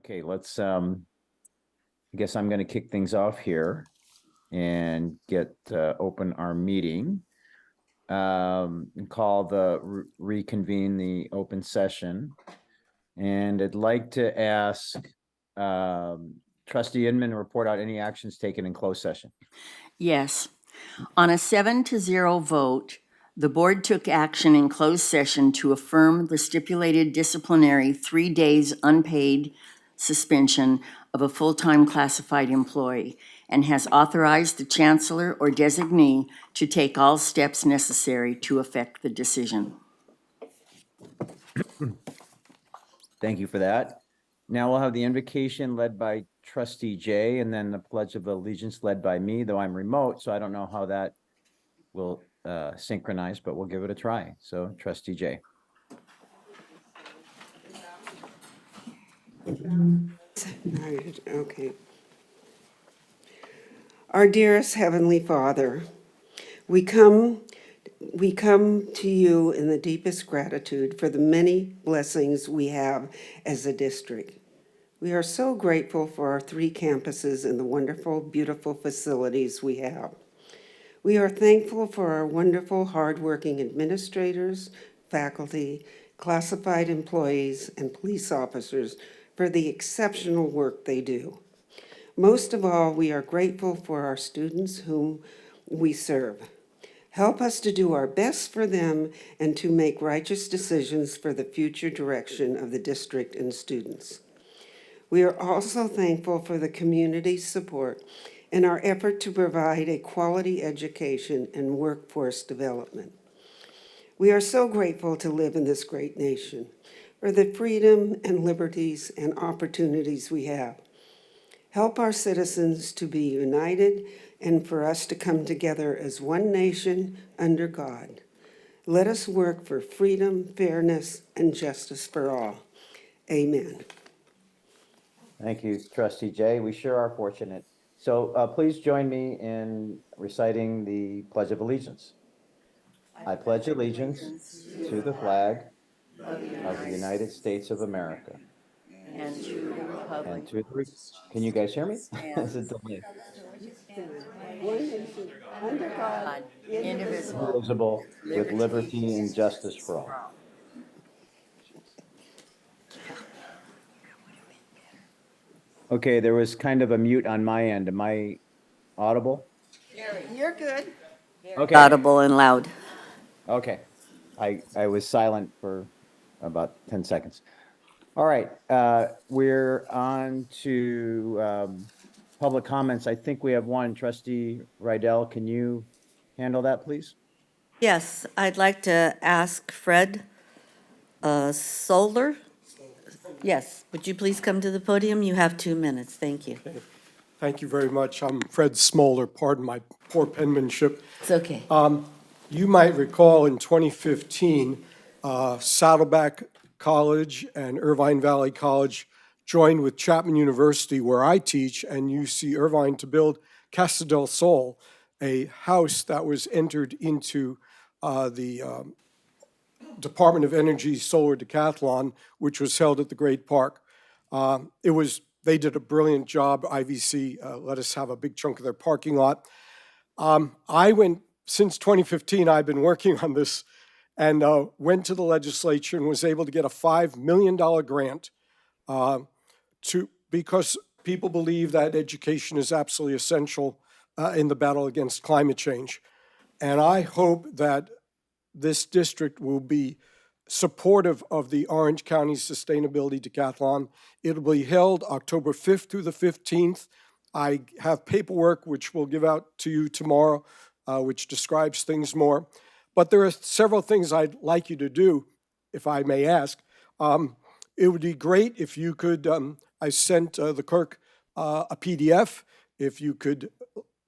Okay, let's, I guess I'm going to kick things off here and open our meeting. And call reconvene the open session. And I'd like to ask Trustee Inman to report out any actions taken in closed session. Yes. On a 7-0 vote, the board took action in closed session to affirm the stipulated disciplinary 3 days unpaid suspension of a full-time classified employee and has authorized the chancellor or designee to take all steps necessary to effect the decision. Thank you for that. Now we'll have the invocation led by Trustee Jay and then the Pledge of Allegiance led by me, though I'm remote, so I don't know how that will synchronize, but we'll give it a try. So Trustee Jay. Okay. Our dearest Heavenly Father, we come to you in the deepest gratitude for the many blessings we have as a district. We are so grateful for our 3 campuses and the wonderful, beautiful facilities we have. We are thankful for our wonderful, hardworking administrators, faculty, classified employees, and police officers for the exceptional work they do. Most of all, we are grateful for our students whom we serve. Help us to do our best for them and to make righteous decisions for the future direction of the district and students. We are also thankful for the community's support in our effort to provide a quality education and workforce development. We are so grateful to live in this great nation, for the freedom and liberties and opportunities we have. Help our citizens to be united and for us to come together as one nation under God. Let us work for freedom, fairness, and justice for all. Amen. Thank you, Trustee Jay. We sure are fortunate. So please join me in reciting the Pledge of Allegiance. I pledge allegiance to the flag of the United States of America. And to the republic. And to the, can you guys hear me? Is it delayed? One nation under God, indivisible. Indivisible, with liberty and justice for all. Okay, there was kind of a mute on my end. Am I audible? You're good. Okay. Audible and loud. Okay. I was silent for about 10 seconds. All right, we're on to public comments. I think we have one. Trustee Rydell, can you handle that, please? Yes, I'd like to ask Fred Solar. Yes, would you please come to the podium? You have 2 minutes. Thank you. Thank you very much. I'm Fred Smoller. Pardon my poor penmanship. It's okay. You might recall in 2015, Saddleback College and Irvine Valley College joined with Chapman University, where I teach, and UC Irvine to build Casa del Sol, a house that was entered into the Department of Energy Solar Decathlon, which was held at the Great Park. They did a brilliant job. IVC let us have a big chunk of their parking lot. Since 2015, I've been working on this and went to the legislature and was able to get a $5 million grant because people believe that education is absolutely essential in the battle against climate change. And I hope that this district will be supportive of the Orange County Sustainability Decathlon. It'll be held October 5th through the 15th. I have paperwork which we'll give out to you tomorrow, which describes things more. But there are several things I'd like you to do, if I may ask. It would be great if you could, I sent the clerk a PDF, if you could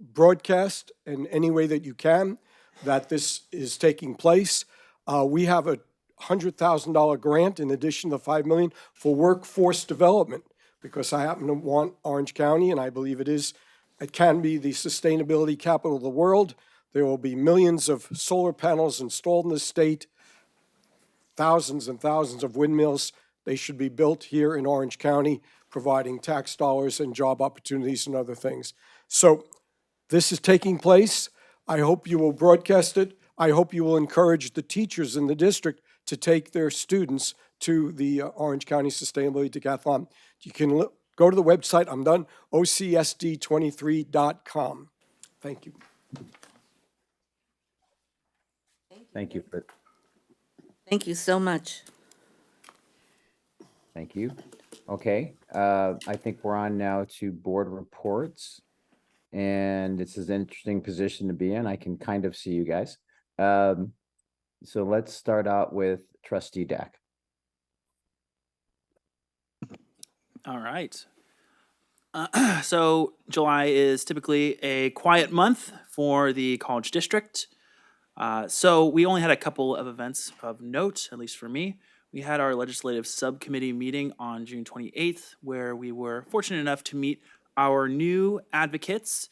broadcast in any way that you can that this is taking place. We have a $100,000 grant in addition to the $5 million for workforce development, because I happen to want Orange County, and I believe it can be the sustainability capital of the world. There will be millions of solar panels installed in the state, thousands and thousands of windmills They should be built here in Orange County, providing tax dollars and job opportunities and other things. So this is taking place. I hope you will broadcast it. I hope you will encourage the teachers in the district to take their students to the Orange County Sustainability Decathlon. You can go to the website, I'm done, ocsd23.com. Thank you. Thank you for, Thank you so much. thank you. Okay, I think we're on now to board reports. And this is an interesting position to be in. I can kind of see you guys. So let's start out with trustee Dak. All right. So July is typically a quiet month for the college district. So we only had a couple of events of note, at least for me. We had our legislative subcommittee meeting on June 28th, where we were fortunate enough to meet our new advocates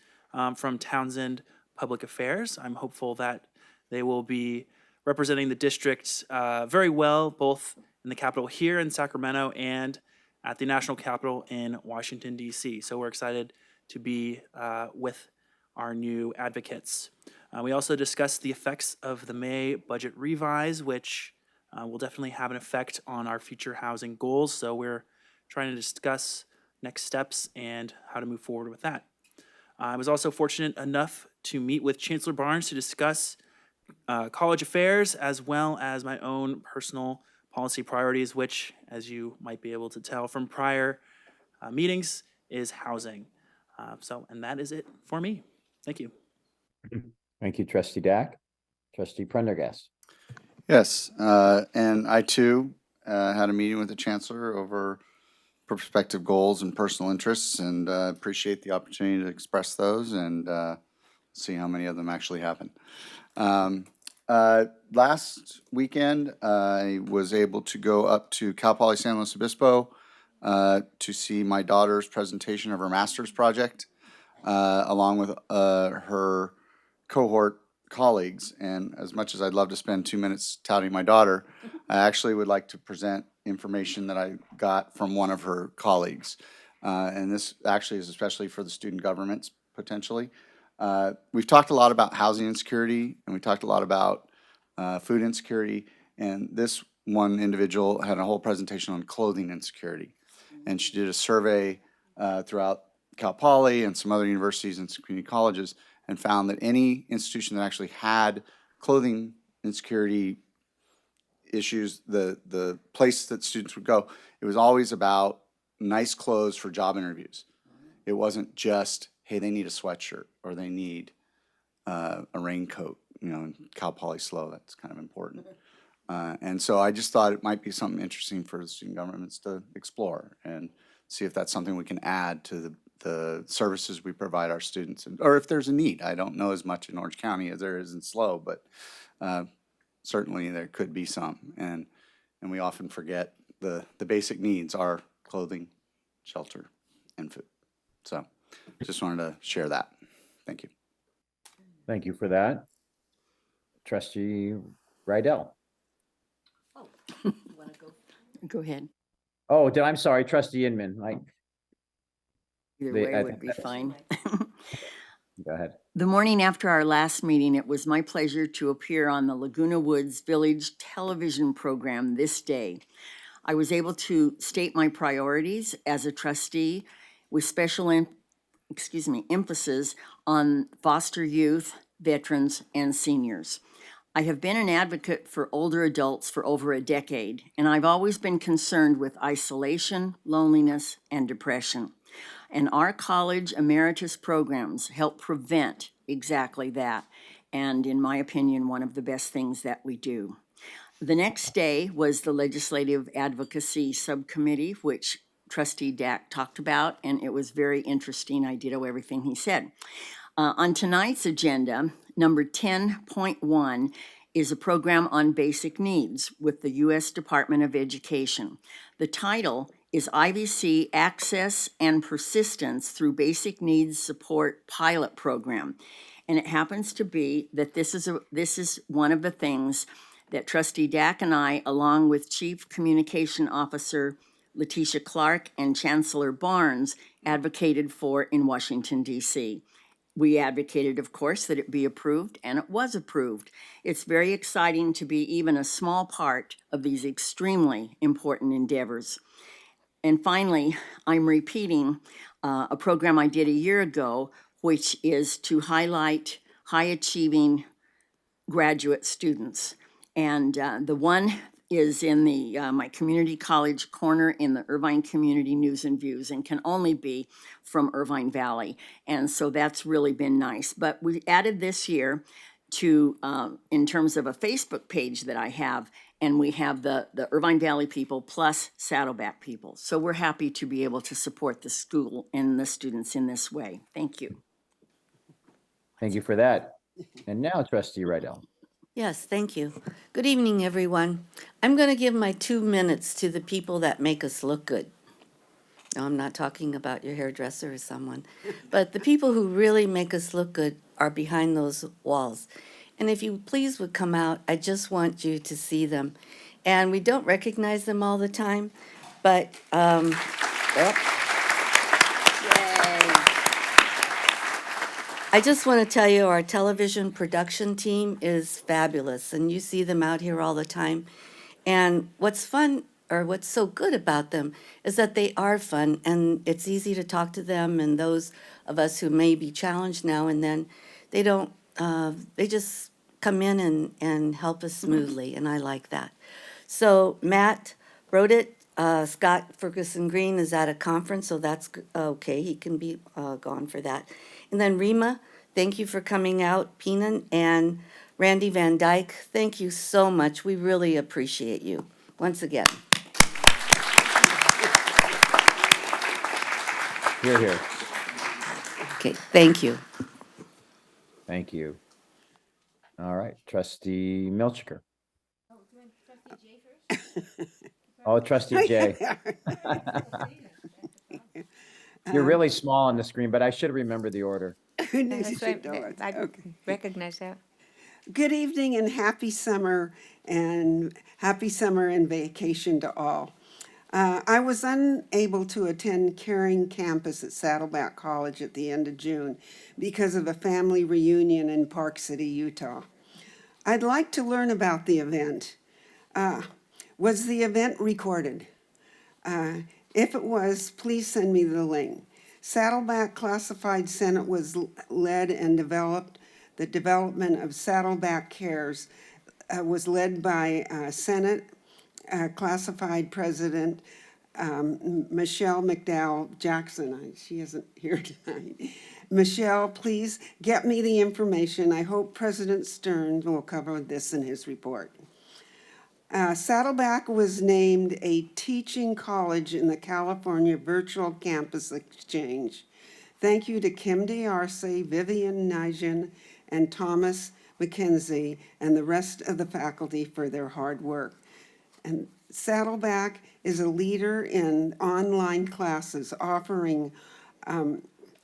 from Townsend Public Affairs. I'm hopeful that they will be representing the district very well, both in the Capitol here in Sacramento and at the national Capitol in Washington, D.C. So we're excited to be with our new advocates. We also discussed the effects of the May budget revise, which will definitely have an effect on our future housing goals. So we're trying to discuss next steps and how to move forward with that. I was also fortunate enough to meet with Chancellor Barnes to discuss college affairs as well as my own personal policy priorities, which, as you might be able to tell from prior meetings, is housing. And that is it for me. Thank you. Thank you, trustee Dak. Trustee Prendergast. Yes, and I too had a meeting with the chancellor over prospective goals and personal interests, and appreciate the opportunity to express those and see how many of them actually happen. Last weekend, I was able to go up to Cal Poly San Luis Obispo to see my daughter's presentation of her master's project, along with her cohort colleagues. And as much as I'd love to spend 2 minutes touting my daughter, I actually would like to present information that I got from one of her colleagues. And this actually is especially for the student governments, potentially. We've talked a lot about housing insecurity, and we talked a lot about food insecurity. And this one individual had a whole presentation on clothing insecurity. And she did a survey throughout Cal Poly and some other universities and some community colleges, and found that any institution that actually had clothing insecurity issues, the place that students would go, it was always about nice clothes for job interviews. It wasn't just, hey, they need a sweatshirt or they need a raincoat. You know, in Cal Poly SLO, that's kind of important. And so I just thought it might be something interesting for the student governments to explore and see if that's something we can add to the services we provide our students, or if there's a need. I don't know as much in Orange County as there is in SLO, but certainly there could be some. And we often forget the basic needs are clothing, shelter, and food. So just wanted to share that. Thank you. Thank you for that. Trustee Rydell. Go ahead. Oh, I'm sorry, trustee Inman. Either I way think would be that was- fine. Go ahead. The morning after our last meeting, it was my pleasure to appear on the Laguna Woods Village television program This Day. I was able to state my priorities as a trustee with special emphasis on foster youth, veterans, and seniors. I have been an advocate for older adults for over a decade, and I've always been concerned with isolation, loneliness, and depression. And our college emeritus programs help prevent exactly that. And in my opinion, one of the best things that we do. The next day was the Legislative Advocacy Subcommittee, which Trustee Dak talked about, and it was very interesting. I ditto everything he said. On tonight's agenda, number 10.1 is a program on basic needs with the U.S. Department of Education. The title is IVC Access and Persistence Through Basic Needs Support Pilot Program. And it happens to be that this is one of the things that Trustee Dack and I, along with Chief Communication Officer Letitia Clark and Chancellor Barnes, advocated for in Washington, D.C. We advocated, of course, that it be approved, and it was approved. It's very exciting to be even a small part of these extremely important endeavors. And finally, I'm repeating a program I did a year ago, which is to highlight high-achieving graduate students. And the one is in the my community college corner in the Irvine Community News and Views, and can only be from Irvine Valley. And so that's really been nice. But we added this year to, in terms of a Facebook page that I have, and we have the Irvine Valley people plus Saddleback people. So we're happy to be able to support the school and the students in this way. Thank you. Thank you for that. And now Trustee Rydell. Yes, thank you. Good evening, everyone. I'm going to give my 2 minutes to the people that make us look good. No, I'm not talking about your hairdresser or someone, but the people who really make us look good are behind those walls. And if you please would come out, I just want you to see them. And we don't recognize them all the time, but, I just want to tell you, our television production team is fabulous, and you see them out here all the time. And what's fun, or what's so good about them, is that they are fun, and it's easy to talk to them, and those of us who may be challenged now and then, they don't, they just come in and help us smoothly, and I like that. So Matt wrote it. Scott Ferguson Green is at a conference, so that's okay. He can be gone for that. And then Rima, thank you for coming out. Peenan and Randy Van Dyke, thank you so much. We really appreciate you. Once again. Here, here. Okay, thank you. Thank you. All right, Trustee Milchiker. Oh, Trustee Jay. You're really small on the screen, but I should remember the order. Who knew you That's should right. know it? I Okay. recognize that. Good evening and happy summer and vacation to all. I was unable to attend Caring Campus at Saddleback College at the end of June because of a family reunion in Park City, Utah. I'd like to learn about the event. Was the event recorded? If it was, please send me the link. Saddleback Classified Senate was led and developed. The development of Saddleback Cares was led by Senate Classified President Michelle McDowell Jackson. She isn't here tonight. Michelle, please get me the information. I hope President Stearns will cover this in his report. Saddleback was named a teaching college in the California Virtual Campus Exchange. Thank you to Kim D'Arce, Vivian Nijin, and Thomas McKenzie, and the rest of the faculty for their hard work. And Saddleback is a leader in online classes offering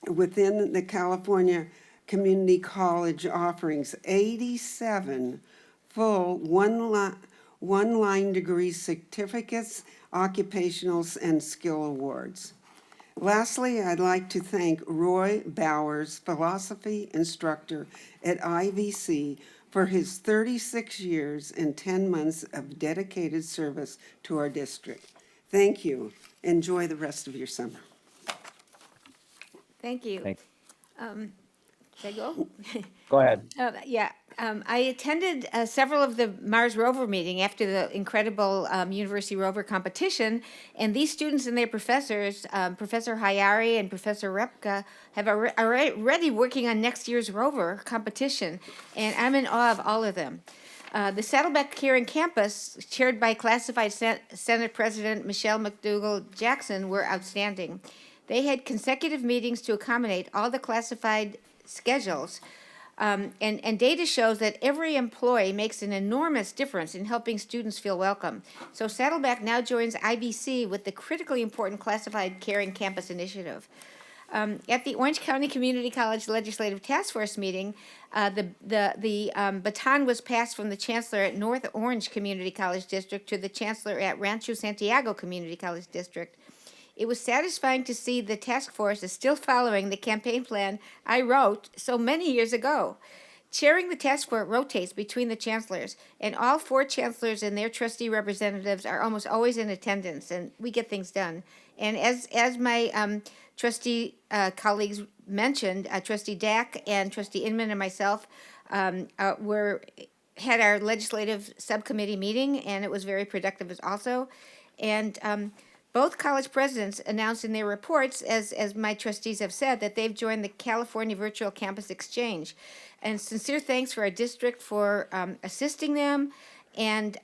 within the California Community College offerings 87 full one-line degree certificates, occupationals, and skill awards. Lastly, I'd like to thank Roy Bowers, philosophy instructor at IVC, for his 36 years and 10 months of dedicated service to our district. Thank you. Enjoy the rest of your summer. Thank you. Thank- Should I go? Go ahead. I attended several of the Mars Rover meeting after the incredible University Rover competition, and these students and their professors, Professor Hayari and Professor Repka, are already working on next year's Rover competition, and I'm in awe of all of them. The Saddleback Caring Campus, chaired by Classified Senate President Michelle McDougall Jackson, were outstanding. They had consecutive meetings to accommodate all the classified schedules. And data shows that every employee makes an enormous difference in helping students feel welcome. So Saddleback now joins IBC with the critically important Classified Caring Campus Initiative. At the Orange County Community College Legislative Task Force meeting, the baton was passed from the chancellor at North Orange Community College District to the chancellor at Rancho Santiago Community College District. It was satisfying to see the task force is still following the campaign plan I wrote so many years ago. Chairing the task force rotates between the chancellors, and all 4 chancellors and their trustee representatives are almost always in attendance, and we get things done. And as my trustee colleagues mentioned, Trustee Dack and Trustee Inman and myself had our legislative subcommittee meeting, and it was very productive as also. And both college presidents announced in their reports, as my trustees have said, that they've joined the California Virtual Campus Exchange. And sincere thanks for our district for assisting them and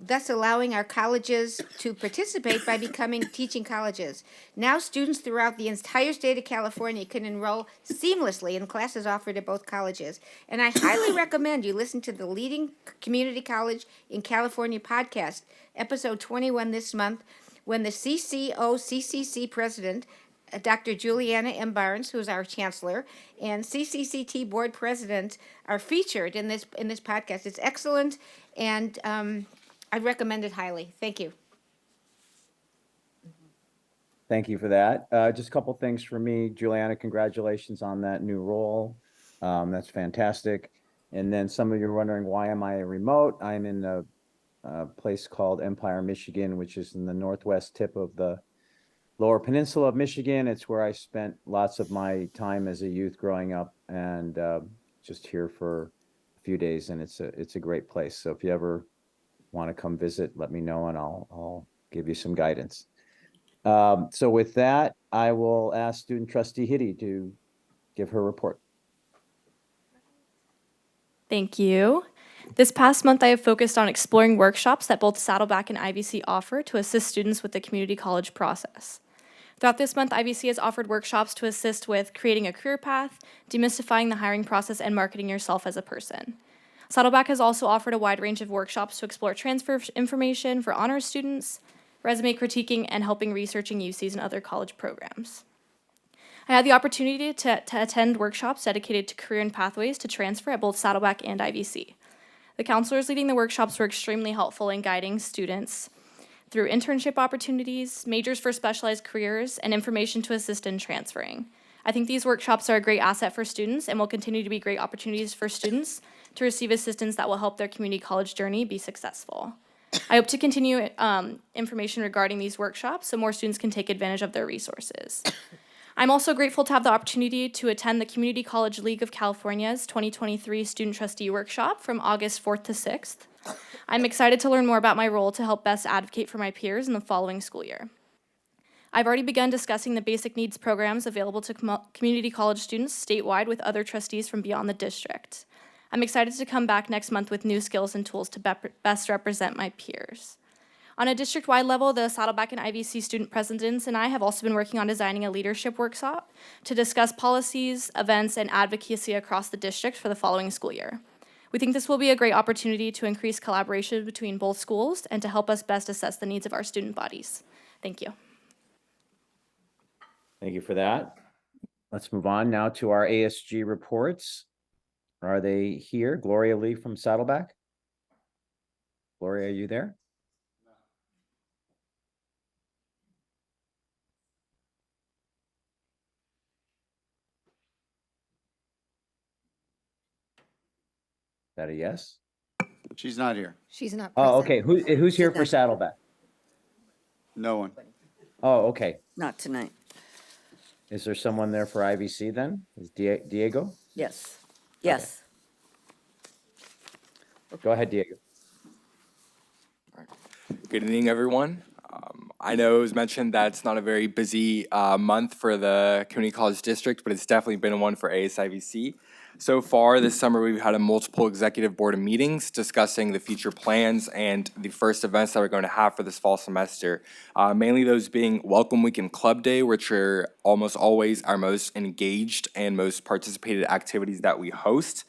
thus allowing our colleges to participate by becoming teaching colleges. Now students throughout the entire state of California can enroll seamlessly in classes offered at both colleges. And I highly recommend you listen to the Leading Community College in California podcast, episode 21 this month, when the CCO-CCC president, Dr. Juliana M. Barnes, who is our chancellor, and CCCT board president are featured in this podcast. It's excellent, and I recommend it highly. Thank you. Thank you for that. Just a couple things for me. Juliana, congratulations on that new role. That's fantastic. And then some of you are wondering, why am I remote? I'm in a place called Empire, Michigan, which is in the northwest tip of the Lower Peninsula of Michigan. It's where I spent lots of my time as a youth growing up, and just here for a few days, and it's a great place. So if you ever want to come visit, let me know, and I'll give you some guidance. So with that, I will ask student trustee Hitty to give her report. Thank you. This past month, I have focused on exploring workshops that both Saddleback and IVC offer to assist students with the community college process. Throughout this month, IVC has offered workshops to assist with creating a career path, demystifying the hiring process, and marketing yourself as a person. Saddleback has also offered a wide range of workshops to explore transfer information for honors students, resume critiquing, and helping researching UCs and other college programs. I had the opportunity to attend workshops dedicated to career and pathways to transfer at both Saddleback and IVC. The counselors leading the workshops were extremely helpful in guiding students through internship opportunities, majors for specialized careers, and information to assist in transferring. I think these workshops are a great asset for students and will continue to be great opportunities for students to receive assistance that will help their community college journey be successful. I hope to continue information regarding these workshops so more students can take advantage of their resources. I'm also grateful to have the opportunity to attend the Community College League of California's 2023 Student Trustee Workshop from August 4th to 6th. I'm excited to learn more about my role to help best advocate for my peers in the following school year. I've already begun discussing the basic needs programs available to community college students statewide with other trustees from beyond the district. I'm excited to come back next month with new skills and tools to best represent my peers. On a district-wide level, the Saddleback and IVC student presidents and I have also been working on designing a leadership workshop to discuss policies, events, and advocacy across the district for the following school year. We think this will be a great opportunity to increase collaboration between both schools and to help us best assess the needs of our student bodies. Thank you. Thank you for that. Let's move on now to our ASG reports. Are they here? Gloria Lee from Saddleback? Gloria, are you there? Is that a yes? She's not here. She's not present. Oh, okay. Who's here for Saddleback? No one. Oh, okay. Not tonight. Is there someone there for IVC then? Is Diego? Yes. Yes. Go ahead, Diego. Good evening, everyone. I know it was mentioned that it's not a very busy month for the Community College District, but it's definitely been one for ASIVC. So far this summer, we've had a multiple executive board of meetings discussing the future plans and the first events that we're going to have for this fall semester. Mainly those being Welcome Week and Club Day, which are almost always our most engaged and most participated activities that we host.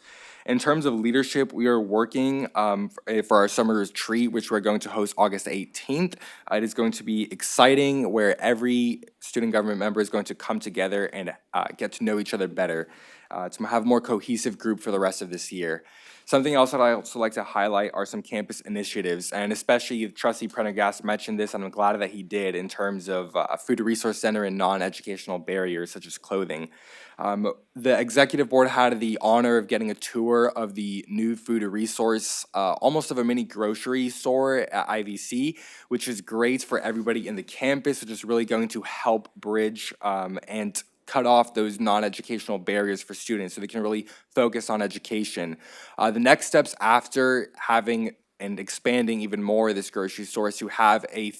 In terms of leadership, we are working for our summer retreat, which we're going to host August 18th. It is going to be exciting, where every student government member is going to come together and get to know each other better, to have a more cohesive group for the rest of this year. Something else that I also like to highlight are some campus initiatives, and especially Trustee Prendergast mentioned this, and I'm glad that he did, in terms of Food Resource Center and non-educational barriers such as clothing. The executive board had the honor of getting a tour of the new food resource, almost of a mini grocery store at IVC, which is great for everybody in the campus, which is really going to help bridge and cut off those non-educational barriers for students so they can really focus on education. The next steps after having and expanding even more this grocery store is to have a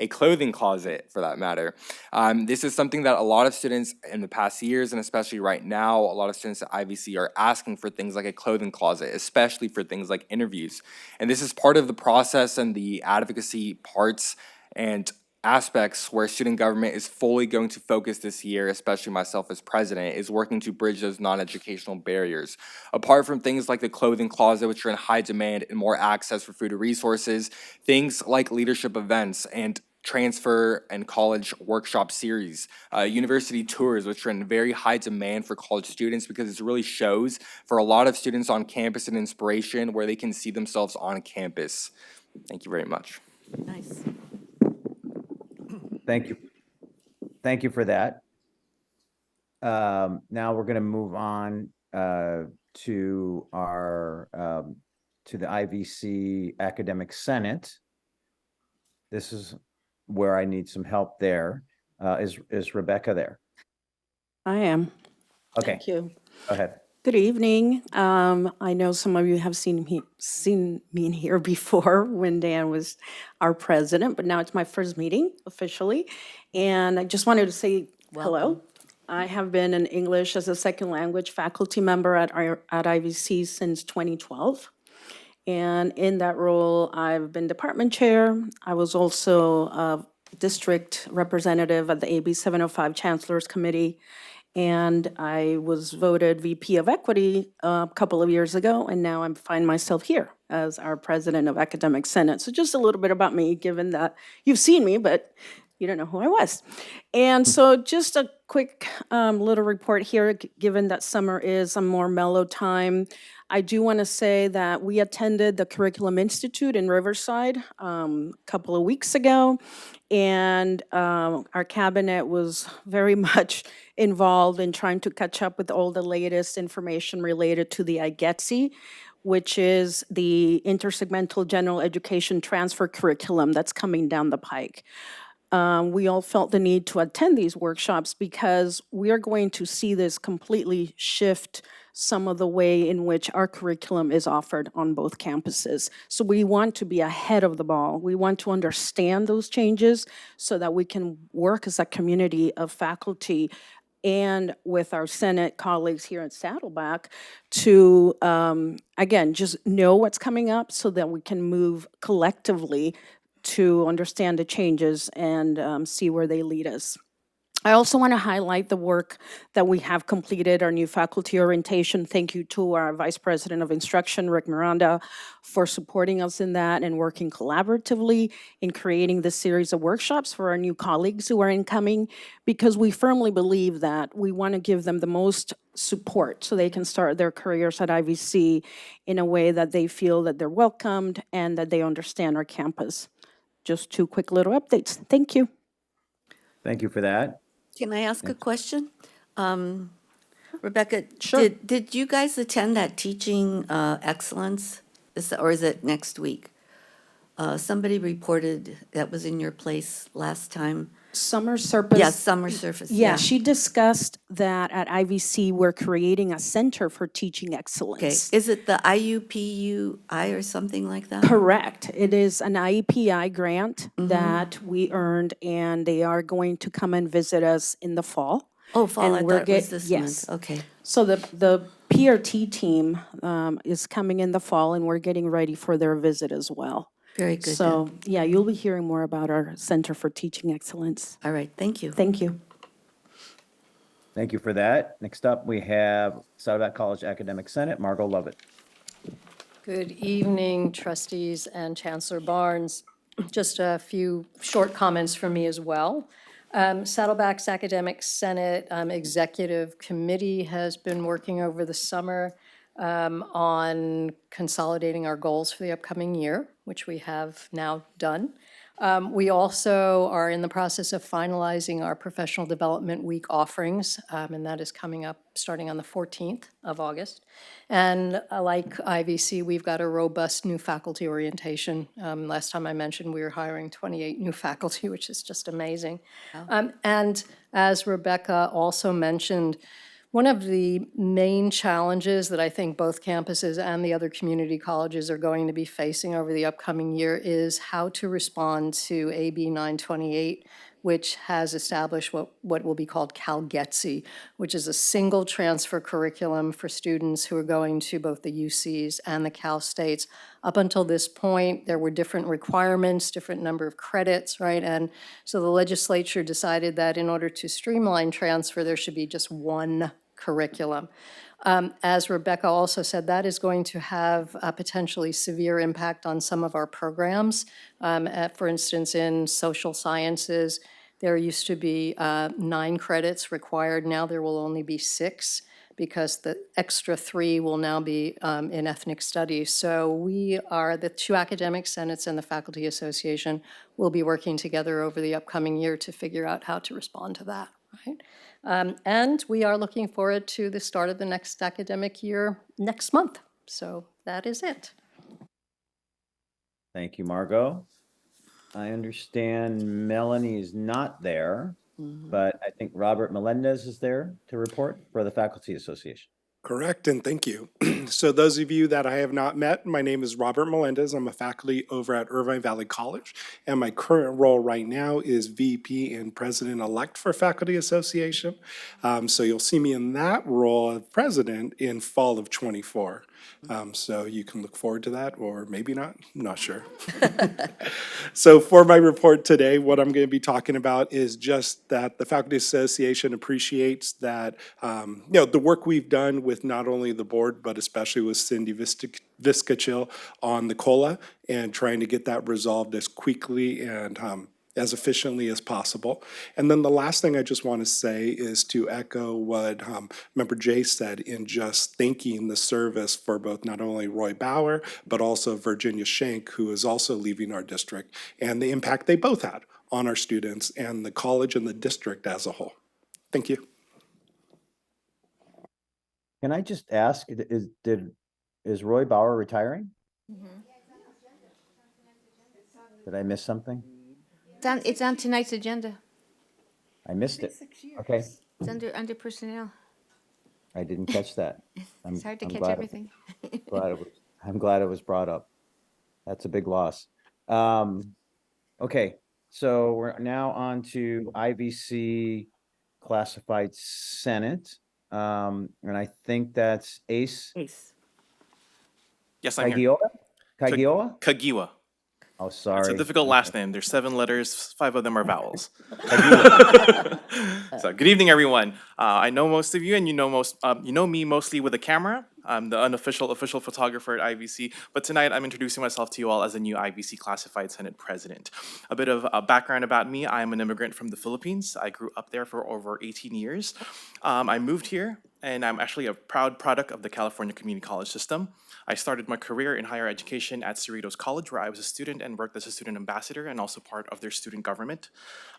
clothing closet, for that matter. This is something that a lot of students in the past years, and especially right now, a lot of students at IVC are asking for things like a clothing closet, especially for things like interviews. And this is part of the process and the advocacy parts and aspects where student government is fully going to focus this year, especially myself as president, is working to bridge those non-educational barriers. Apart from things like the clothing closet, which are in high demand, and more access for food resources, things like leadership events and transfer and college workshop series, university tours, which are in very high demand for college students because it really shows for a lot of students on campus an inspiration where they can see themselves on campus. Thank you very much. Nice. Thank you. Thank you for that. Now we're going to move on to our to the IVC Academic Senate. This is where I need some help there. Is Rebecca there? I am. Okay, Thank you. go ahead. Good evening. I know some of you have seen me in here before when Dan was our president, but now it's my first meeting officially. And I just wanted to say hello. I have been an English as a second language faculty member at IVC since 2012. And in that role, I've been department chair. I was also a district representative at the AB 705 Chancellor's Committee. And I was voted VP of Equity a couple of years ago, and now I find myself here as our president of Academic Senate. So just a little bit about me, given that you've seen me, but you don't know who I was. And so just a quick little report here, given that summer is a more mellow time. I do want to say that we attended the Curriculum Institute in Riverside a couple of weeks ago, and our cabinet was very much involved in trying to catch up with all the latest information related to the IGETC, which is the intersegmental general education transfer curriculum that's coming down the pike. We all felt the need to attend these workshops because we are going to see this completely shift some of the way in which our curriculum is offered on both campuses. So we want to be ahead of the ball. We want to understand those changes so that we can work as a community of faculty and with our Senate colleagues here at Saddleback to, again, just know what's coming up so that we can move collectively to understand the changes and see where they lead us. I also want to highlight the work that we have completed, our new faculty orientation. Thank you to our Vice President of Instruction, Rick Miranda, for supporting us in that and working collaboratively in creating this series of workshops for our new colleagues who are incoming, because we firmly believe that we want to give them the most support so they can start their careers at IVC in a way that they feel that they're welcomed and that they understand our campus. Just two quick little updates. Thank you. Thank you for that. Can I ask a question? Rebecca, Sure. did you guys attend that teaching excellence? Or is it next week? Somebody reported that was in your place last time. Summer Surface. Yes, Summer Surface. Yeah, she discussed that at IVC, we're creating a center for teaching Okay, excellence. is it the IUPUI or something like that? Correct. It is an IEPI grant Mm-hmm. that we earned, and they are going to come and visit us in the fall. Oh, fall, and I we're thought it was get- this yes. month. Okay, So the PRT team is coming in the fall, and we're getting ready for their visit as well. very good. So, yeah, you'll be hearing more about our Center for Teaching Excellence. All right, thank you. Thank you. Thank you for that. Next up, we have Saddleback College Academic Senate, Margot Lovett. Good evening, trustees and Chancellor Barnes. Just a few short comments from me as well. Saddleback's Academic Senate Executive Committee has been working over the summer on consolidating our goals for the upcoming year, which we have now done. We also are in the process of finalizing our Professional Development Week offerings, and that is coming up starting on the 14th of August. And like IVC, we've got a robust new faculty orientation. Last time I mentioned, we were hiring 28 new faculty, which is just amazing. And as Rebecca also mentioned, one of the main challenges that I think both campuses and the other community colleges are going to be facing over the upcoming year is how to respond to AB 928, which has established what will be called CalGETC, which is a single transfer curriculum for students who are going to both the UCs and the Cal States. Up until this point, there were different requirements, different number of credits, right? And so the legislature decided that in order to streamline transfer, there should be just one curriculum. As Rebecca also said, that is going to have a potentially severe impact on some of our programs. For instance, in social sciences, there used to be 9 credits required. Now there will only be 6 because the extra 3 will now be in ethnic studies. So we are, the 2 academic senates and the Faculty Association will be working together over the upcoming year to figure out how to respond to that, right? And we are looking forward to the start of the next academic year next month. So that is it. Thank you, Margot. I understand Melanie is not there, but I think Robert Melendez is there to report for the Faculty Association. Correct, and thank you. So those of you that I have not met, my name is Robert Melendez. I'm a faculty over at Irvine Valley College, and my current role right now is VP and President-elect for Faculty Association. So you'll see me in that role of president in fall of '24. So you can look forward to that, or maybe not, I'm not sure. So for my report today, what I'm going to be talking about is just that the Faculty Association appreciates that, the work we've done with not only the board, but especially with Cindy Viscachill on the COLA and trying to get that resolved as quickly and as efficiently as possible. And then the last thing I just want to say is to echo what Member Jay said in just thanking the service for both not only Roy Bauer, but also Virginia Schenk, who is also leaving our district, and the impact they both had on our students and the college and the district as a whole. Thank you. Can I just ask, is Roy Bauer retiring? Did I miss something? It's on tonight's agenda. I missed it. Okay, It's under personnel. I didn't catch that. It's hard to I'm catch glad- everything. I'm glad it was brought up. That's a big loss. Okay, so we're now on to IVC Classified Senate. And I think that's Ace Ace. Yes, I'm here. Kagioa? Kagiwa. Oh, It's sorry. a difficult last name. There's 7 letters, 5 of them are vowels. So, good evening, everyone. I know most of you, and you know me mostly with a camera. I'm the official photographer at IVC, but tonight I'm introducing myself to you all as a new IVC Classified Senate President. A bit of a background about me: I'm an immigrant from the Philippines. I grew up there for over 18 years. I moved here, and I'm actually a proud product of the California Community College system. I started my career in higher education at Cerritos College, where I was a student and worked as a student ambassador and also part of their student government.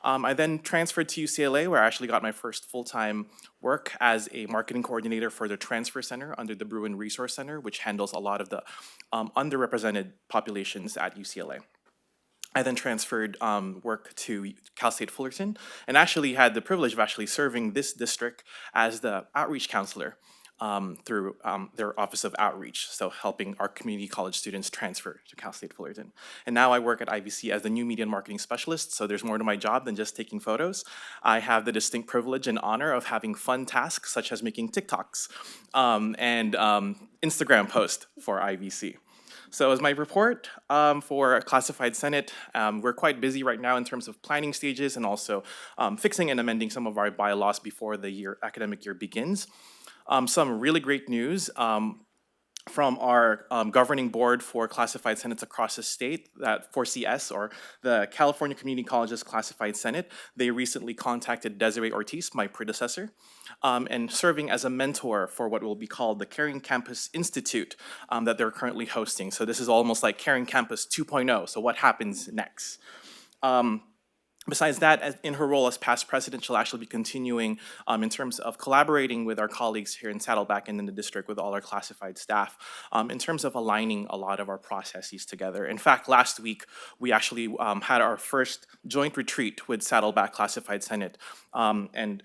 I then transferred to UCLA, where I actually got my first full-time work as a marketing coordinator for the Transfer Center under the Bruin Resource Center, which handles a lot of the underrepresented populations at UCLA. I then transferred work to Cal State Fullerton and actually had the privilege of actually serving this district as the outreach counselor through their Office of Outreach, so helping our community college students transfer to Cal State Fullerton. And now I work at IVC as the new media and marketing specialist, so there's more to my job than just taking photos. I have the distinct privilege and honor of having fun tasks such as making TikToks and Instagram posts for IVC. So as my report for Classified Senate, we're quite busy right now in terms of planning stages and also fixing and amending some of our bylaws before the academic year begins. Some really great news from our governing board for classified senates across the state, that for CS, or the California Community Colleges Classified Senate. They recently contacted Desiree Ortiz, my predecessor, and serving as a mentor for what will be called the Caring Campus Institute that they're currently hosting. So this is almost like Caring Campus 2.0. So what happens next? Besides that, in her role as past president, she'll actually be continuing in terms of collaborating with our colleagues here in Saddleback and in the district with all our classified staff in terms of aligning a lot of our processes together. In fact, last week, we actually had our first joint retreat with Saddleback Classified Senate and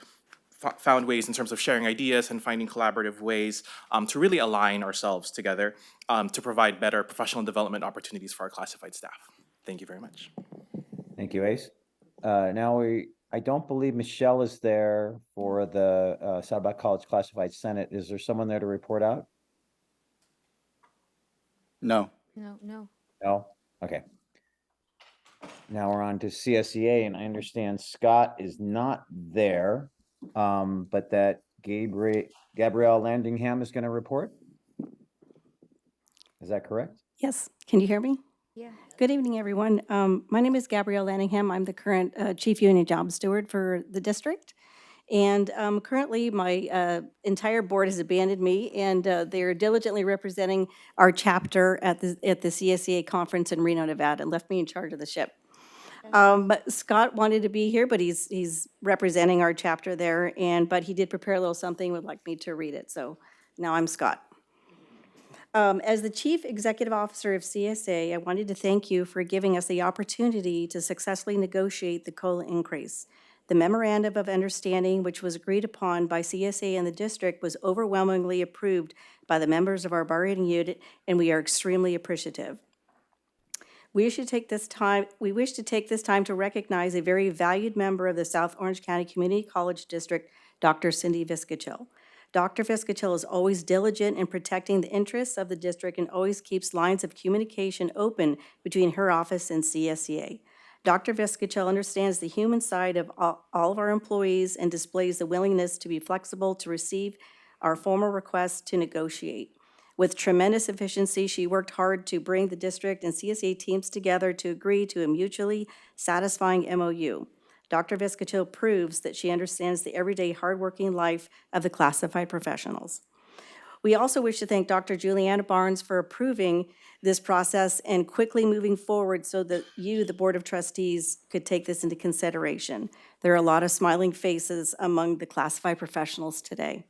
found ways in terms of sharing ideas and finding collaborative ways to really align ourselves together to provide better professional development opportunities for our classified staff. Thank you very much. Thank you, Ace. I don't believe Michelle is there for the Saddleback College Classified Senate. Is there someone there to report out? No. No. No? Okay. Now we're on to CSEA, and I understand Scott is not there, but that Gabrielle Landingham is going to report? Is that correct? Yes, can you hear me? Yeah. Good evening, everyone. My name is Gabrielle Lanningham. I'm the current Chief Union Job Steward for the district. And currently, my entire board has abandoned me, and they're diligently representing our chapter at the CSEA conference in Reno, Nevada, and left me in charge of the ship. But Scott wanted to be here, but he's representing our chapter there, but he did prepare a little something, would like me to read it. So now I'm Scott. As the Chief Executive Officer of CSA, I wanted to thank you for giving us the opportunity to successfully negotiate the COLA increase. The memorandum of understanding, which was agreed upon by CSA and the district, was overwhelmingly approved by the members of our bargaining unit, and we are extremely appreciative. We wish to take this time to recognize a very valued member of the South Orange County Community College District, Dr. Cindy Viscachill. Dr. Viscachill is always diligent in protecting the interests of the district and always keeps lines of communication open between her office and CSEA. Dr. Viscachill understands the human side of all of our employees and displays the willingness to be flexible to receive our formal requests to negotiate. With tremendous efficiency, she worked hard to bring the district and CSEA teams together to agree to a mutually satisfying MOU. Dr. Viscachill proves that she understands the everyday hardworking life of the classified professionals. We also wish to thank Dr. Juliana Barnes for approving this process and quickly moving forward so that you, the Board of Trustees, could take this into consideration. There are a lot of smiling faces among the classified professionals today.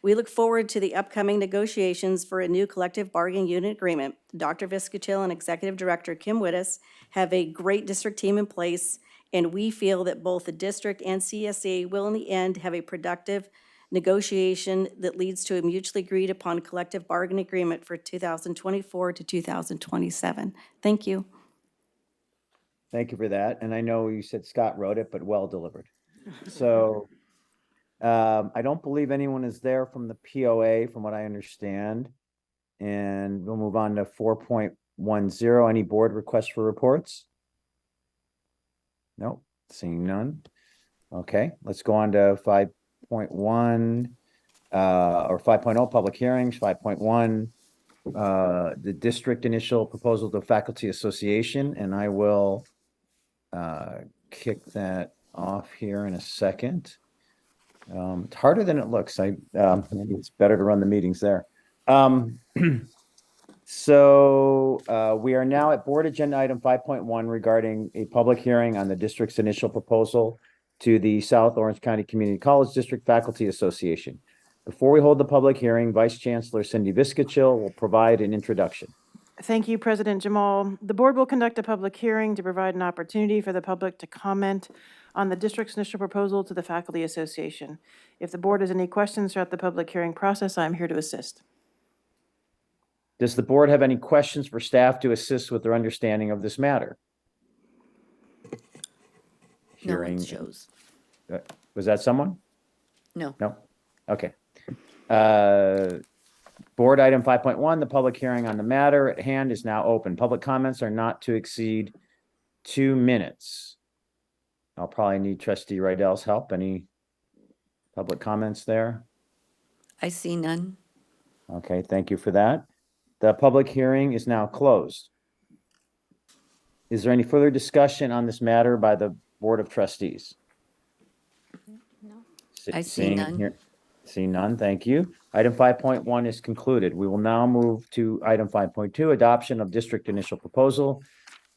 We look forward to the upcoming negotiations for a new collective bargaining unit agreement. Dr. Viscachill and Executive Director Kim Wittes have a great district team in place, and we feel that both the district and CSA will in the end have a productive negotiation that leads to a mutually agreed upon collective bargaining agreement for 2024 to 2027. Thank you. Thank you for that. And I know you said Scott wrote it, but well delivered. So I don't believe anyone is there from the POA, from what I understand. And we'll move on to 4.10. Any board requests for reports? Nope, seeing none. Okay, let's go on to 5.1 or 5.0 public hearings. 5.1, the district initial proposal to faculty association, and I will kick that off here in a second. It's harder than it looks. Maybe it's better to run the meetings there. So we are now at board agenda item 5.1 regarding a public hearing on the district's initial proposal to the South Orange County Community College District Faculty Association. Before we hold the public hearing, Vice Chancellor Cindy Viscachill will provide an introduction. Thank you, President Jamal. The board will conduct a public hearing to provide an opportunity for the public to comment on the district's initial proposal to the Faculty Association. If the board has any questions throughout the public hearing process, I'm here to assist. Does the board have any questions for staff to assist with their understanding of this matter? No one shows. Was that someone? No. No? Okay. Board item 5.1, the public hearing on the matter at hand is now open. Public comments are not to exceed 2 minutes. I'll probably need trustee Rydell's help. Any public comments there? I see none. Okay, thank you for that. The public hearing is now closed. Is there any further discussion on this matter by the Board of Trustees? I see Seeing none. here- Seeing none, thank you. Item 5.1 is concluded. We will now move to item 5.2, adoption of district initial proposal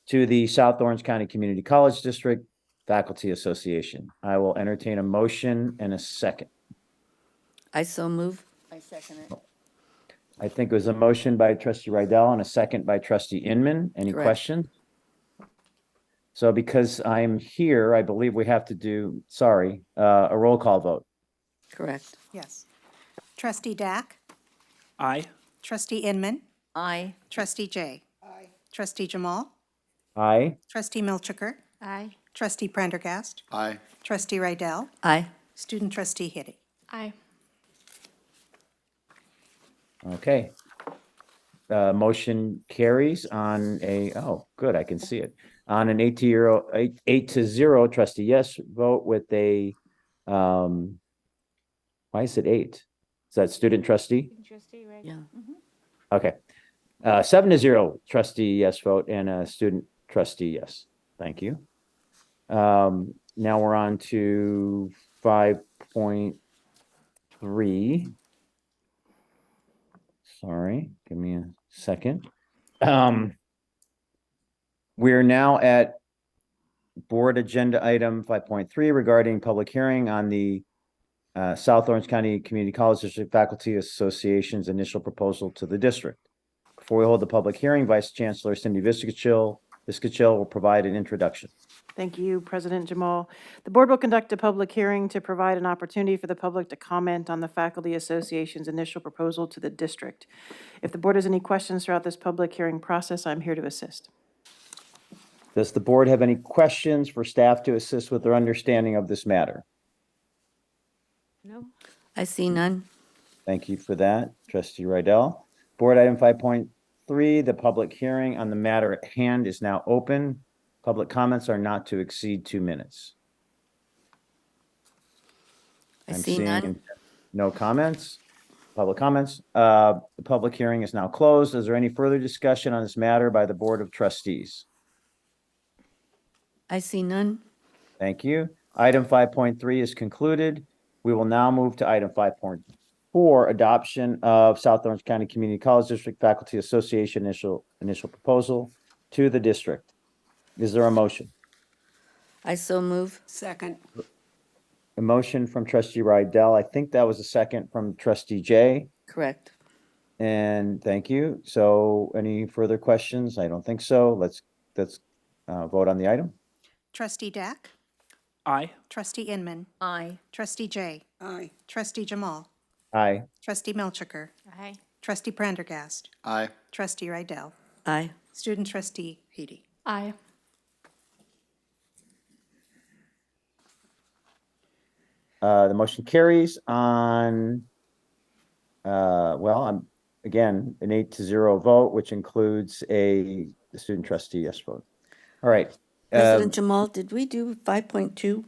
to the South Orange County Community College District Faculty Association. I will entertain a motion and a second. I so move. I second it. I think it was a motion by trustee Rydell and a second by trustee Inman. Any Correct. questions? So because I'm here, I believe we have to do, a roll call vote. Correct. Yes. Trustee Dack, Aye. Trustee Inman, Aye. Trustee Jay. Aye. Trustee Jamal, Aye. Trustee Milchiker, Aye. Trustee Prendergast, Aye. Trustee Rydell, Aye. Student Trustee Hitty. Aye. Okay. Motion carries on oh, good, I can see it. On an 8-0 trustee yes vote with a, why is it 8? Is that student trustee? Trustee, right? Yeah. Okay. 7-0 trustee yes vote and a student trustee yes. Thank you. Now we're on to 5.3. Sorry, give me a second. We're now at board agenda item 5.3 regarding public hearing on the South Orange County Community College District Faculty Association's initial proposal to the district. Before we hold the public hearing, Vice Chancellor Cindy Viscachill will provide an introduction. Thank you, President Jamal. The board will conduct a public hearing to provide an opportunity for the public to comment on the Faculty Association's initial proposal to the district. If the board has any questions throughout this public hearing process, I'm here to assist. Does the board have any questions for staff to assist with their understanding of this matter? No. I see none. Thank you for that, trustee Rydell. Board item 5.3, the public hearing on the matter at hand is now open. Public comments are not to exceed 2 minutes. I I'm see none. seeing no comments, public comments. The public hearing is now closed. Is there any further discussion on this matter by the Board of Trustees? I see none. Thank you. Item 5.3 is concluded. We will now move to item 5.4, adoption of South Orange County Community College District Faculty Association initial proposal to the district. Is there a motion? I so move. Second. A motion from trustee Rydell. I think that was a second from trustee Jay. Correct. And thank you. So any further questions? I don't think so. Let's vote on the item. Trustee Dack, Aye. Trustee Inman, Aye. Trustee Jay. Aye. Trustee Jamal, Aye. Trustee Milchiker, Aye. Trustee Prendergast, Aye. Trustee Rydell, Aye. Student Trustee Hitty. Aye. The motion carries on, I'm again, an 8-0 vote, which includes the student trustee yes vote. All right. President Jamal, did we do 5.2?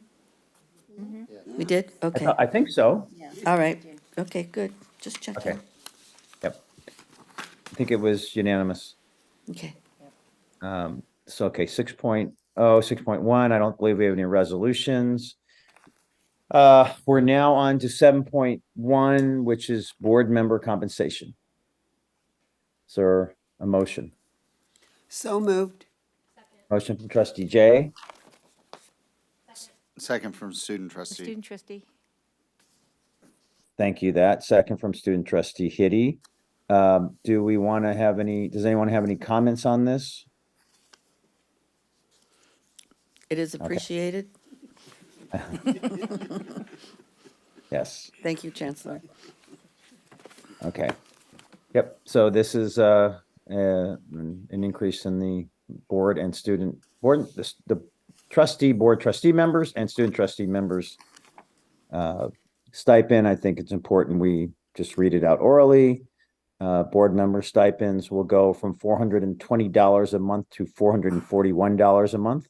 We did? Okay. I think so. All right. Okay, good. Just checking. Okay. Yep. I think it was unanimous. Okay. So, okay, 6.0, 6.1, I don't believe we have any resolutions. We're now on to 7.1, which is board member compensation. Is there a motion? So moved. Motion from trustee Jay, Second from student trustee. Student trustee. thank you, that. Second from student trustee Hitty. Do we want to have does anyone have any comments on this? It is appreciated. Yes, Thank you, Chancellor. okay. Yep, so this is an increase in the board and the board trustee members and student trustee members stipend. I think it's important we just read it out orally. Board member stipends will go from $420 a month to $441 a month.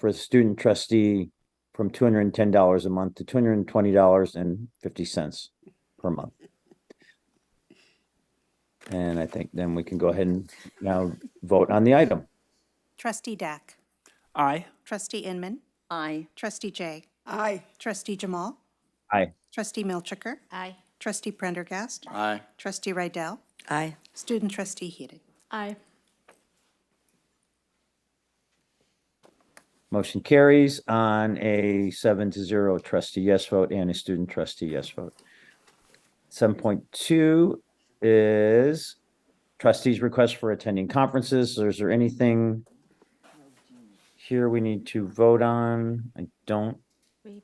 For the student trustee, from $210 a month to $220.50 per month. And I think then we can go ahead and now vote on the item. Trustee Dack. Aye. Trustee Inman. Aye. Trustee Jay. Aye. Trustee Jamal. Aye. Trustee Milchiker. Aye. Trustee Prendergast. Aye. Trustee Rydell. Aye. Student trustee Heating. Aye. Motion carries on a 7-0 trustee yes vote and a student trustee yes vote. 7.2 is trustees' request for attending conferences. So is there anything here we need to vote on? I don't. We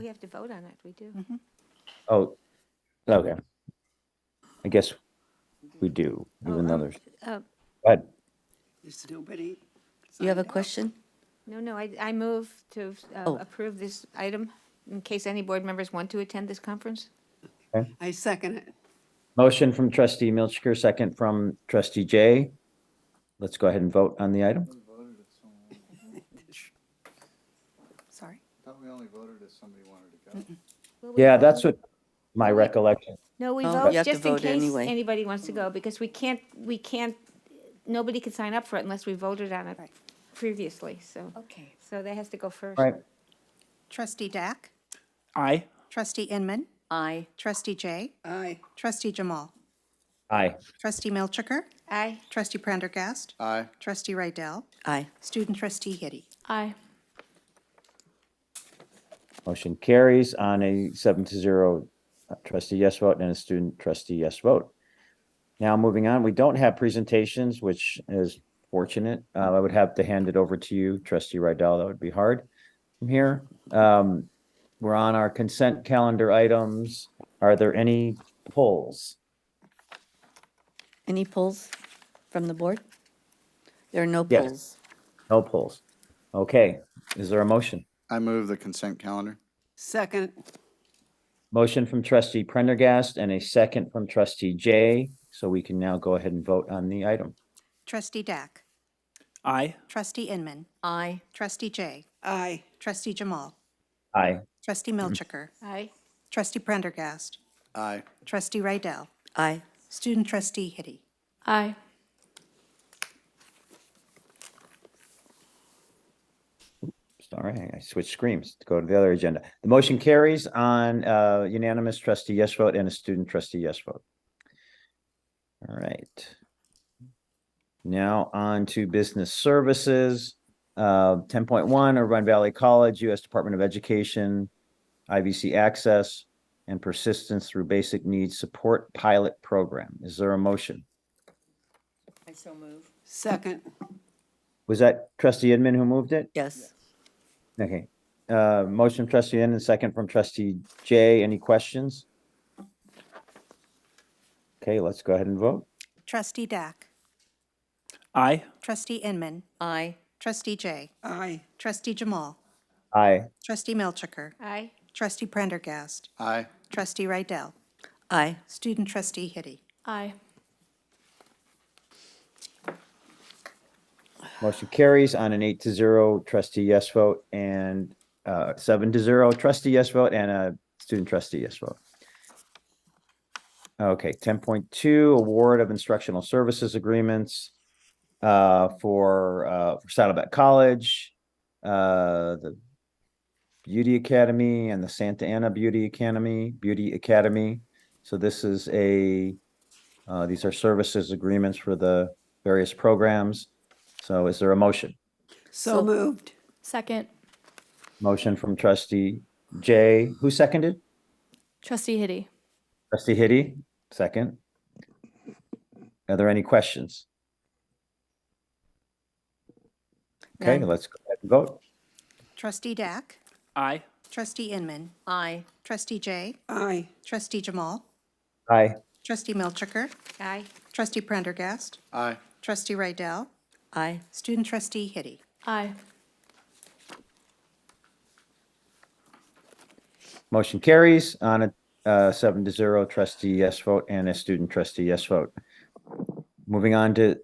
have to vote on it, we do. Oh, okay. I guess we do, even though there's. uh, Go ahead. Is nobody? You have a question? No, I move to Oh. approve this item in case any board members want to attend this conference. I second it. Motion from trustee Milchker, second from trustee Jay. Let's go ahead and vote on the item. Sorry. I thought we only voted if somebody wanted to go. Well, we Yeah, vote- that's what my recollection. No, we Oh, vote you have to just in vote case anyway. anybody wants to go, because we can't, nobody can sign up for it unless we voted on it previously, so. Okay. So that has to go first. All right. Trustee Dack. Aye. Trustee Inman. Aye. Trustee Jay. Aye. Trustee Jamal. Aye. Trustee Milchiker. Aye. Trustee Prendergast. Aye. Trustee Rydell. Aye. Student trustee Hitty. Aye. Motion carries on a 7-0 trustee yes vote and a student trustee yes vote. Now moving on, we don't have presentations, which is fortunate. I would have to hand it over to you, trustee Rydell. That would be hard from here. We're on our consent calendar items. Are there any polls? Any polls from the board? There are no Yes. polls. No polls. Okay, is there a motion? I move the consent calendar. Second. Motion from trustee Prendergast and a second from trustee Jay. So we can now go ahead and vote on the item. Trustee Dack. Aye. Trustee Inman. Aye. Trustee Jay. Aye. Trustee Jamal. Aye. Trustee Milchiker. Aye. Trustee Prendergast. Aye. Trustee Rydell. Aye. Student trustee Hitty. Aye. Sorry, I switched screens to go to the other agenda. The motion carries on unanimous trustee yes vote and a student trustee yes vote. All right. Now on to business services. 10.1, Irvine Valley College, U.S. Department of Education, IVC access and persistence through basic needs support pilot program. Is there a motion? I so move. Second. Was that trustee Inman who moved it? Yes. Okay. Motion from trustee Inman, second from trustee Jay. Any questions? Okay, let's go ahead and vote. Trustee Dack. Aye. Trustee Inman. Aye. Trustee Jay. Aye. Trustee Jamal. Aye. Trustee Milchiker. Aye. Trustee Prendergast. Aye. Trustee Rydell. Aye. Student trustee Hitty. Aye. Motion carries on an 8-0 trustee yes vote and 7-0 trustee yes vote and a student trustee yes vote. Okay, 10.2 award of instructional services agreements for Saddleback College, the Beauty Academy and the Santa Ana Beauty Academy. So this is these are services agreements for the various programs. So is there a motion? So moved. Second. Motion from trustee Jay. Who seconded? Trustee Hitty. Trustee Hitty, second. Are there any questions? Okay, None. let's go ahead and vote. Trustee Dack. Aye. Trustee Inman. Aye. Trustee Jay. Aye. Trustee Jamal. Aye. Trustee Milchiker. Aye. Trustee Prendergast. Aye. Trustee Rydell. Aye. Student trustee Hitty. Aye. Motion carries on a 7-0, trustee yes vote, and a student trustee yes vote. Moving on to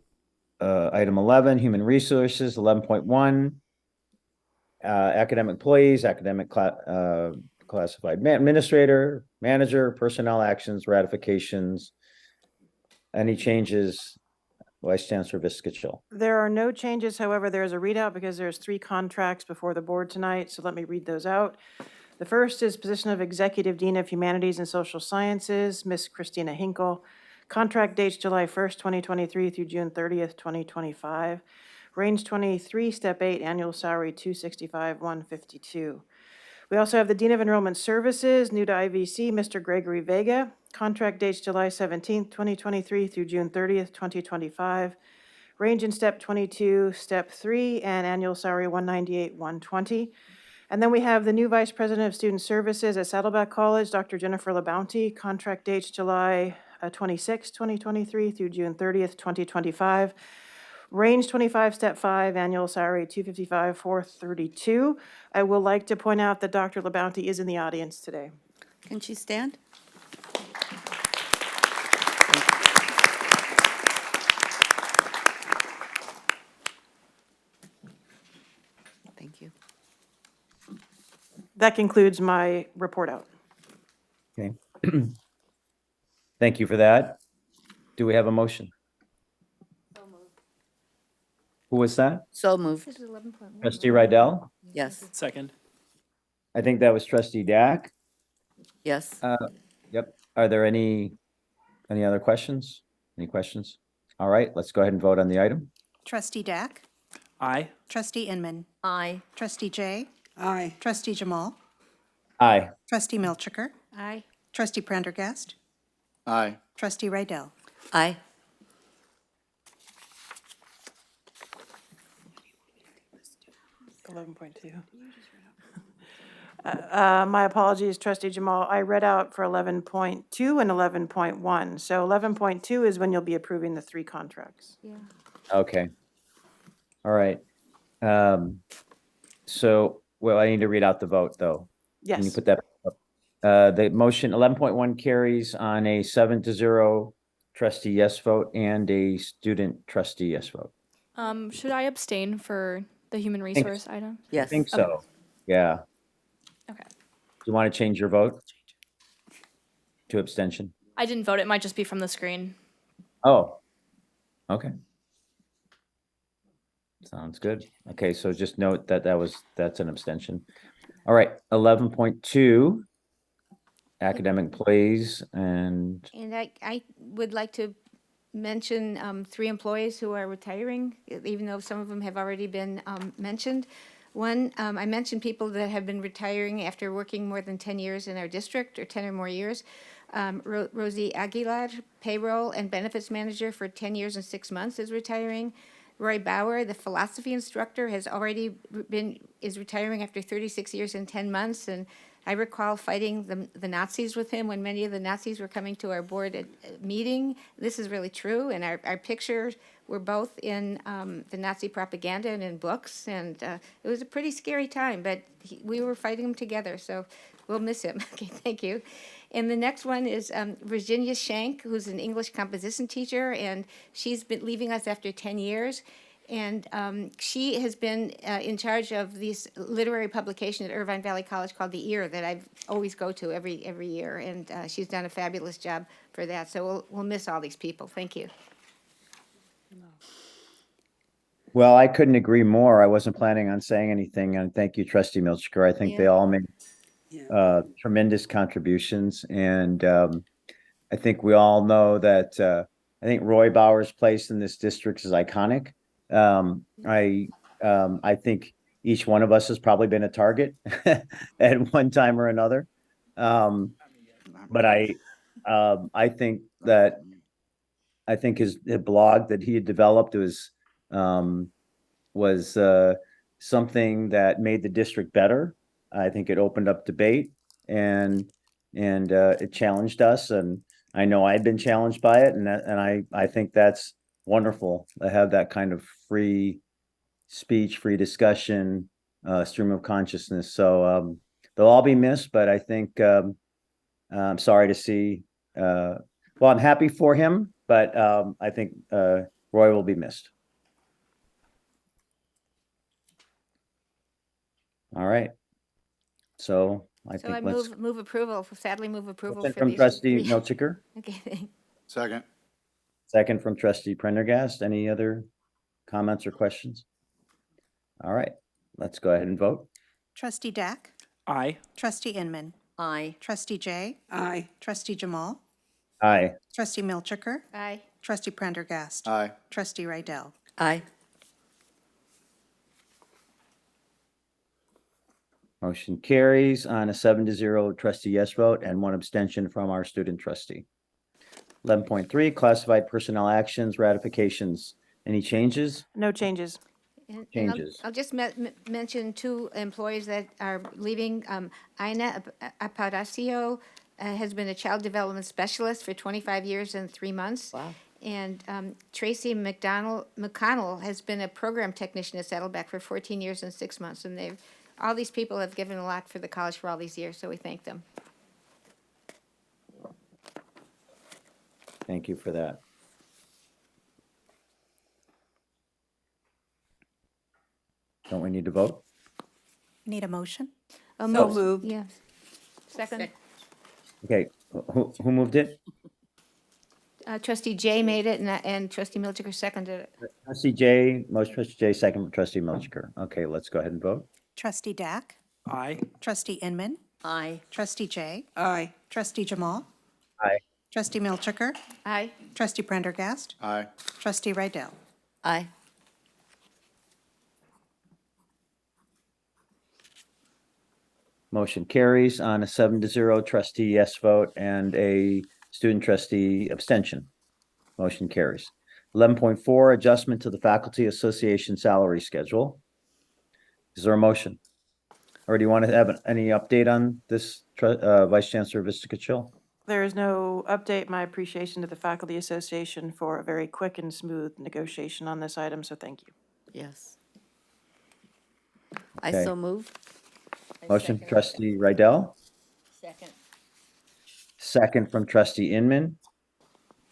item 11, human resources, 11.1. Academic employees, classified administrator, manager, personnel actions, ratifications. Any changes, Vice Chancellor Viscachill? There are no changes, however, there is a readout because there's 3 contracts before the board tonight, so let me read those out. The first is position of Executive Dean of Humanities and Social Sciences, Miss Christina Hinkle. Contract dates July 1st, 2023 through June 30th, 2025. Range 23, Step 8, annual salary $265,152. We also have the Dean of Enrollment Services, new to IVC, Mr. Gregory Vega. Contract dates July 17th, 2023 through June 30th, 2025. Range in Step 22, Step 3, and annual salary $198,120. And then we have the new Vice President of Student Services at Saddleback College, Dr. Jennifer LaBounty. Contract dates July 26, 2023 through June 30th, 2025. Range 25, Step 5, annual salary $255,432. I will like to point out that Dr. LaBounty is in the audience today. Can she stand? Thank you. That concludes my report out. Okay. Thank you for that. Do we have a motion? Who was that? So moved. Trustee Rydell? Yes. Second. I think that was trustee Dack. Yes. Yep. Are there any other questions? Any questions? All right, let's go ahead and vote on the item. Trustee Dack. Aye. Trustee Inman. Aye. Trustee Jay. Aye. Trustee Jamal. Aye. Trustee Milchiker. Aye. Trustee Prendergast. Aye. Trustee Rydell. Aye. My apologies, Trustee Jamal. I read out for 11.2 and 11.1. So 11.2 is when you'll be approving the 3 contracts. Okay. All right. So, well, I need to read out the vote, though. Can you Yes. put that up? The motion 11.1 carries on a 7-0 trustee yes vote and a student trustee yes vote. Should I abstain for the human Think- resource item? I Yes. think so. Yeah. Okay. Do you want to change your vote to abstention? I didn't vote. It might just be from the screen. Oh, okay. Sounds good. Okay, so just note that that's an abstention. All right, 11.2, academic employees and And I would like to mention 3 employees who are retiring, even though some of them have already been mentioned. One, I mentioned people that have been retiring after working more than 10 years in our district, or 10 or more years. Rosie Aguilar, payroll and benefits manager for 10 years and 6 months, is retiring. Roy Bauer, the philosophy instructor, is retiring after 36 years and 10 months. And I recall fighting the Nazis with him when many of the Nazis were coming to our board meeting. This is really true, and our pictures were both in the Nazi propaganda and in books, and it was a pretty scary time, but we were fighting them together, so we'll miss him. Okay, thank you. And the next one is Virginia Shank, who's an English composition teacher, and she's been leaving us after 10 years. And she has been in charge of this literary publication at Irvine Valley College called The Ear that I always go to every year. And she's done a fabulous job for that. So we'll miss all these people. Thank you. well, I couldn't agree more. I wasn't planning on saying anything, and thank you, Trustee Milchiker. I think they all made tremendous contributions, and I think we all know that I think Roy Bauer's place in this district is iconic. I think each one of us has probably been a target at one time or another. But I think his blog that he had developed was something that made the district better. I think it opened up debate and it challenged us, and I know I'd been challenged by it, and I think that's wonderful to have that kind of free speech, free discussion, stream of consciousness. So they'll all be missed, but I think I'm sorry to see, well, I'm happy for him, but I think Roy will be missed. All right. So I So I think let's. move approval, sadly move approval Motion for from these. trustee three- Milchiker, Okay, thanks. Second. second from trustee Prendergast. Any other comments or questions? All right, let's go ahead and vote. Trustee Dack. Aye. Trustee Inman. Aye. Trustee Jay. Aye. Trustee Jamal. Aye. Trustee Milchiker. Aye. Trustee Prendergast. Aye. Trustee Rydell. Aye. Motion carries on a 7-0 trustee yes vote and 1 abstention from our student trustee. 11.3 classified personnel actions, ratifications. Any changes? No changes. And Changes. I'll just mention 2 employees that are leaving. Ina Aparicio has been a child development specialist for 25 years and 3 months. Wow. And Tracy McConnell has been a program technician at Saddleback for 14 years and 6 months. And all these people have given a lot for the college for all these years, so we thank them. Thank you for that. Don't we need to vote? Need a motion? So moved. Yeah. Second. Okay, who moved it? Trustee Jay made it and Trustee Milchiker seconded it. Trustee Jay, motion trustee Jay, second from trustee Milchiker. Okay, let's go ahead and vote. Trustee Dack. Aye. Trustee Inman. Aye. Trustee Jay. Aye. Trustee Jamal. Aye. Trustee Milchiker. Aye. Trustee Prendergast. Aye. Trustee Rydell. Aye. Motion carries on a 7-0 trustee yes vote and a student trustee abstention. Motion carries. 11.4 adjustment to the faculty association salary schedule. Is there a motion? Or do you want to have any update on this, Vice Chancellor Vistica-Chill? There is no update. My appreciation to the Faculty Association for a very quick and smooth negotiation on this item, so thank you. Yes. I Okay. so move. Motion trustee Rydell, Second. second from trustee Inman.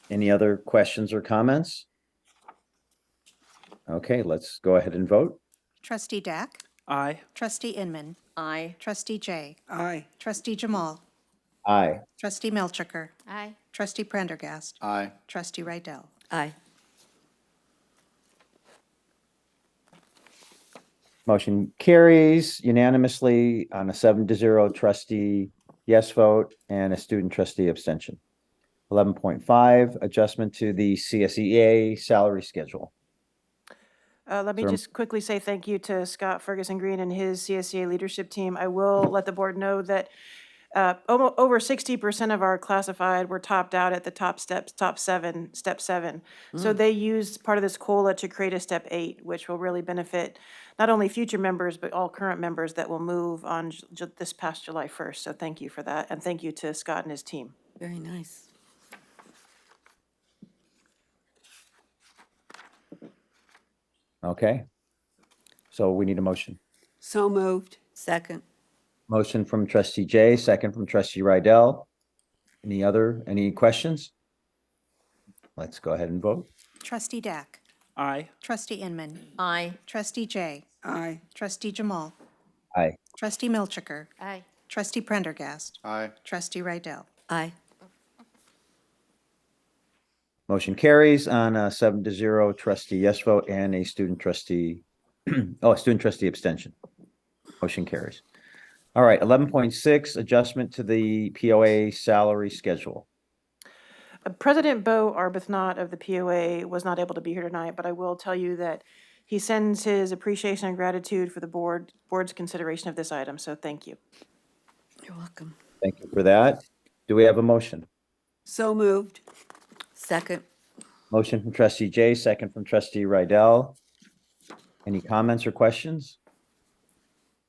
Any other questions or comments? Okay, let's go ahead and vote. Trustee Dack. Aye. Trustee Inman. Aye. Trustee Jay. Aye. Trustee Jamal. Aye. Trustee Milchiker. Aye. Trustee Prendergast. Aye. Trustee Rydell. Aye. Motion carries unanimously on a 7-0 trustee yes vote and a student trustee abstention. 11.5 adjustment to the CSEA salary schedule. Let me Sir. just quickly say thank you to Scott Ferguson Green and his CSEA leadership team. I will let the board know that over 60% of our classified were topped out at the step 7. So they used part of this COLA to create a step 8, which will really benefit not only future members, but all current members that will move on this past July 1st. So thank you for that. And thank you to Scott and his team. Very nice. Okay. So we need a motion. So moved. Second. Motion from trustee Jay, second from trustee Rydell. Any questions? Let's go ahead and vote. Trustee Dack. Aye. Trustee Inman. Aye. Trustee Jay. Aye. Trustee Jamal. Aye. Trustee Milchiker. Aye. Trustee Prendergast. Aye. Trustee Rydell. Aye. Motion carries on a 7-0 trustee yes vote and a student trustee, a student trustee abstention. Motion carries. All right, 11.6 adjustment to the POA salary schedule. President Bo Arbuthnot of the POA was not able to be here tonight, but I will tell you that he sends his appreciation and gratitude for the board's consideration of this item, so thank you. You're welcome. Thank you for that. Do we have a motion? So moved. Second. Motion from trustee Jay, second from trustee Rydell. Any comments or questions?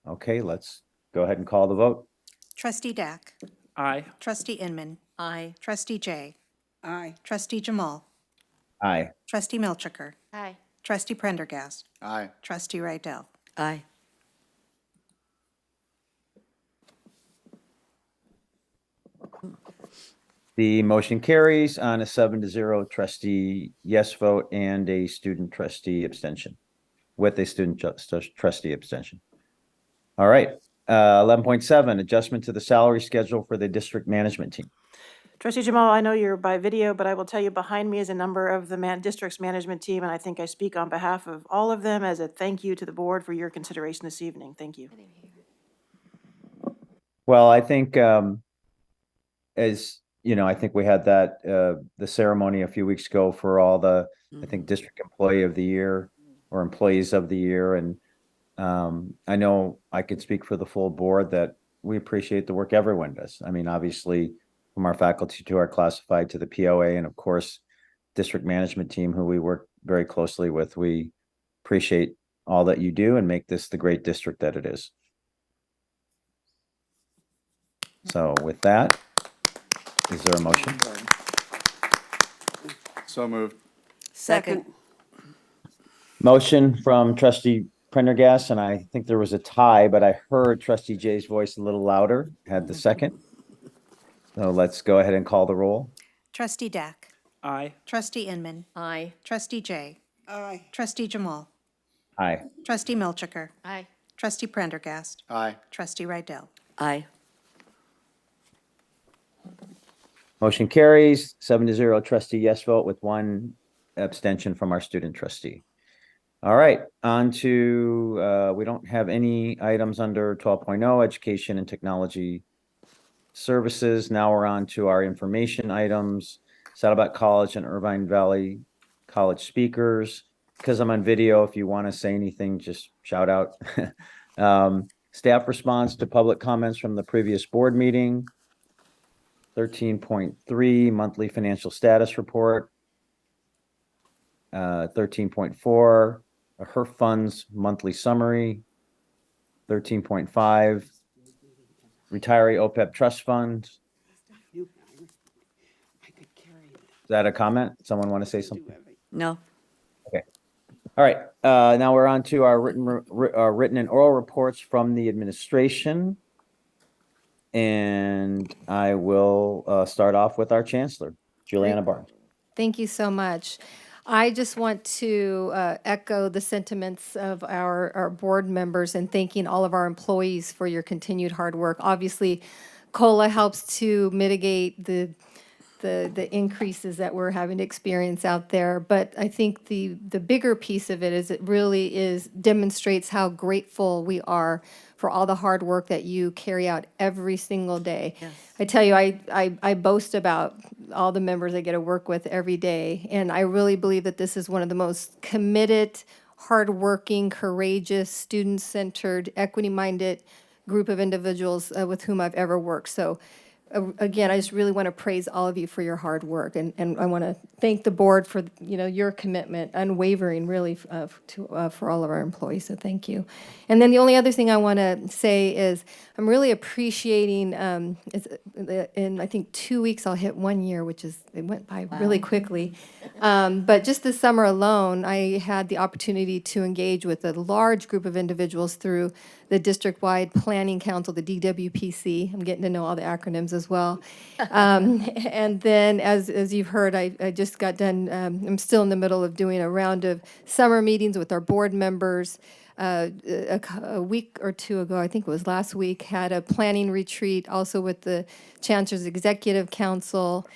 Okay, let's go ahead and call the vote. Trustee Dack. Aye. Trustee Inman. Aye. Trustee Jay. Aye. Trustee Jamal. Aye. Trustee Milchiker. Aye. Trustee Prendergast. Aye. Trustee Rydell. Aye. The motion carries on a 7-0 trustee yes vote and a student trustee abstention, with a student trustee abstention. All right, 11.7, adjustment to the salary schedule for the district management team. Trustee Jamal, I know you're by video, but I will tell you behind me is a number of the district's management team, and I think I speak on behalf of all of them as a thank you to the board for your consideration this evening. Thank you. Well, I think, as you know, I think we had that, the ceremony a few weeks ago for all the, I think, district employee of the year or employees of the year. And I know I could speak for the full board that we appreciate the work everyone does. I mean, obviously, from our faculty to our classified to the POA, and of course, district management team, who we work very closely with, we appreciate all that you do and make this the great district that it is. So with that, is there a motion? So moved. Second. Motion from trustee Prendergast, and I think there was a tie, but I heard trustee Jay's voice a little louder, had the second. So let's go ahead and call the roll. Trustee Dack. Aye. Trustee Inman. Aye. Trustee Jay. Aye. Trustee Jamal. Aye. Trustee Milchiker. Aye. Trustee Prendergast. Aye. Trustee Rydell. Aye. Motion carries 7-0 trustee yes vote with one abstention from our student trustee. All right, on to, we don't have any items under 12.0, education and technology services. Now we're on to our information items, Saddleback College and Irvine Valley College speakers. Because I'm on video, if you want to say anything, just shout out. Staff response to public comments from the previous board meeting. 13.3 monthly financial status report. 13.4 a HERF funds monthly summary. 13.5 retiree OPEB trust fund. Is that a comment? Someone want to say something? No. Okay. All right. Now we're on to our written and oral reports from the administration. And I will start off with our chancellor, Juliana Barnes. Thank you so much. I just want to echo the sentiments of our board members and thanking all of our employees for your continued hard work. Obviously, COLA helps to mitigate the increases that we're having to experience out there. But I think the bigger piece of it is it really demonstrates how grateful we are for all the hard work that you carry out every single day. Yes. I tell you, I boast about all the members I get to work with every day. And I really believe that this is one of the most committed, hardworking, courageous, student-centered, equity-minded group of individuals with whom I've ever worked. So again, I just really want to praise all of you for your hard work, and I want to thank the board for, your commitment, unwavering, really, for all of our employees, so thank you. And then the only other thing I want to say is I'm really appreciating, in I think 2 weeks I'll hit 1 year, it went by really quickly. But just this summer alone, I had the opportunity to engage with a large group of individuals through the district-wide planning council, the DWPC. I'm getting to know all the acronyms as well. And then, as you've heard, I just got done, I'm still in the middle of doing a round of summer meetings with our board members. A week or two ago, I think it was last week, had a planning retreat also with the Chancellor's Executive Council.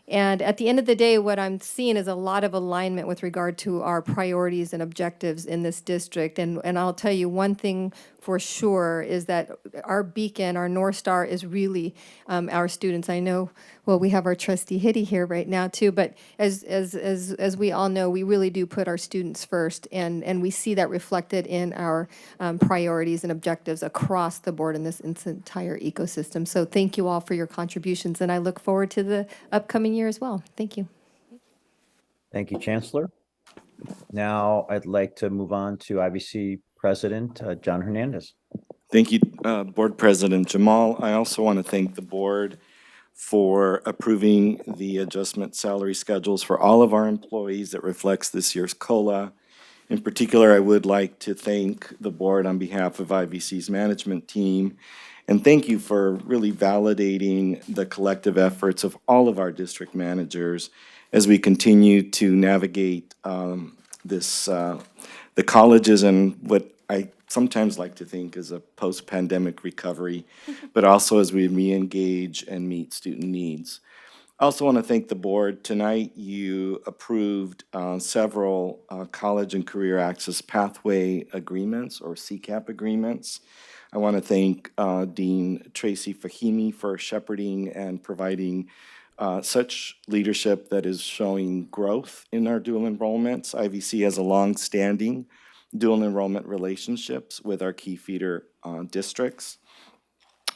And at the end of the day, what I'm seeing is a lot of alignment with regard to our priorities and objectives in this district. And I'll tell you one thing for sure is that our beacon, our North Star, is really our students. I know, well, we have our trustee Hitty here right now too, but as we all know, we really do put our students first, and we see that reflected in our priorities and objectives across the board in this entire ecosystem. So thank you all for your contributions, and I look forward to the upcoming year as well. Thank you. Thank you, Chancellor. Now I'd like to move on to IVC President John Hernandez. Thank you, Board President Jamal. I also want to thank the board for approving the adjustment salary schedules for all of our employees that reflects this year's COLA. In particular, I would like to thank the board on behalf of IVC's management team And thank you for really validating the collective efforts of all of our district managers as we continue to navigate the colleges and what I sometimes like to think is a post-pandemic recovery, but also as we re-engage and meet student needs. I also want to thank the board. Tonight, you approved several college and career access pathway agreements or CCAP agreements. I want to thank Dean Tracy Fahimi for shepherding and providing such leadership that is showing growth in our dual enrollments. IVC has a long-standing dual enrollment relationships with our key feeder districts,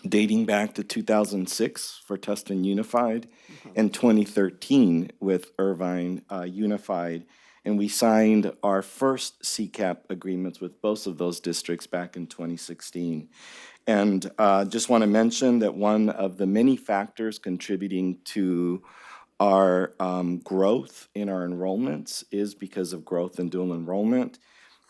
dating back to 2006 for Tustin Unified and 2013 with Irvine Unified. And we signed our first CCAP agreements with both of those districts back in 2016. And just want to mention that one of the many factors contributing to our growth in our enrollments is because of growth in dual enrollment.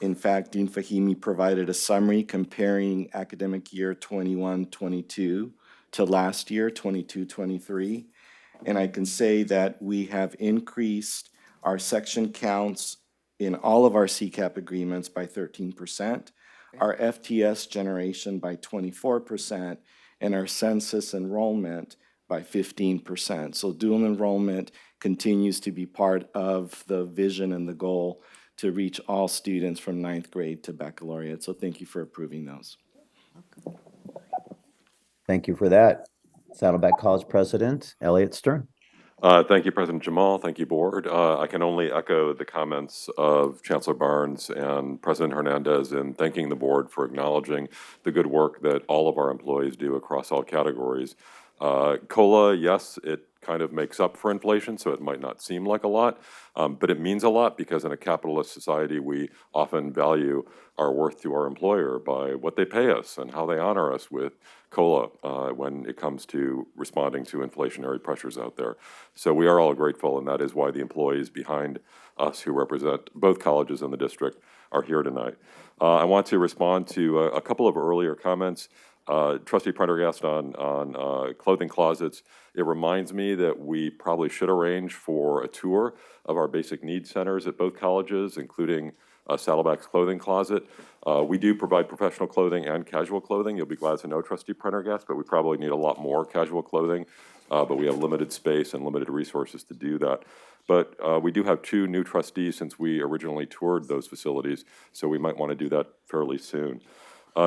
In fact, Dean Fahimi provided a summary comparing academic year 21-22 to last year, 22-23. And I can say that we have increased our section counts in all of our CCAP agreements by 13%, our FTS generation by 24%, and our census enrollment by 15%. So dual enrollment continues to be part of the vision and the goal to reach all students from 9th grade to baccalaureate. So thank you for approving those. Thank you for that. Saddleback College President Elliott Stern. Thank you, President Jamal. Thank you, Board. I can only echo the comments of Chancellor Barnes and President Hernandez in thanking the Board for acknowledging the good work that all of our employees do across all categories. COLA, yes, it kind of makes up for inflation, so it might not seem like a lot, but it means a lot because in a capitalist society, we often value our worth to our employer by what they pay us and how they honor us with COLA when it comes to responding to inflationary pressures out there. So we are all grateful, and that is why the employees behind us who represent both colleges in the district are here tonight. I want to respond to a couple of earlier comments. Trustee Prendergast on clothing closets. It reminds me that we probably should arrange for a tour of our basic needs centers at both colleges, including Saddleback's clothing closet. We do provide professional clothing and casual clothing. You'll be glad to know, Trustee Prendergast, but we probably need a lot more casual clothing, but we have limited space and limited resources to do that. But we do have 2 new trustees since we originally toured those facilities, so we might want to do that fairly soon.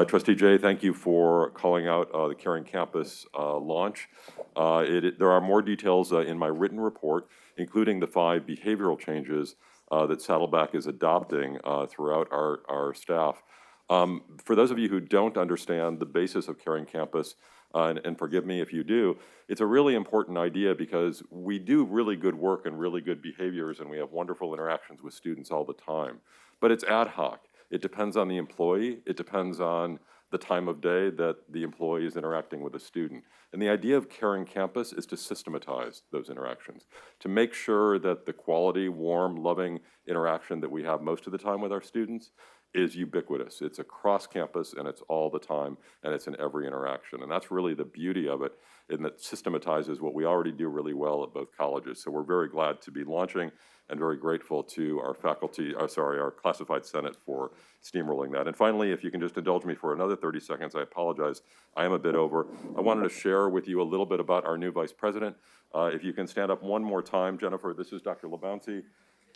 Trustee Jay, thank you for calling out the Caring Campus launch. There are more details in my written report, including the 5 behavioral changes that Saddleback is adopting throughout our staff. For those of you who don't understand the basis of Caring Campus, and forgive me if you do, it's a really important idea because we do really good work and really good behaviors, and we have wonderful interactions with students all the time. But it's ad hoc. It depends on the employee. It depends on the time of day that the employee is interacting with a student. And the idea of Caring Campus is to systematize those interactions, to make sure that the quality, warm, loving interaction that we have most of the time with our students is ubiquitous. It's across campus and it's all the time and it's in every interaction. And that's really the beauty of it, in that systematizes what we already do really well at both colleges. So we're very glad to be launching and very grateful to our our classified senate for steamrolling that. And finally, if you can just indulge me for another 30 seconds, I apologize, I am a bit over. I wanted to share with you a little bit about our new vice president. If you can stand up one more time, Jennifer, this is Dr. LaBounty.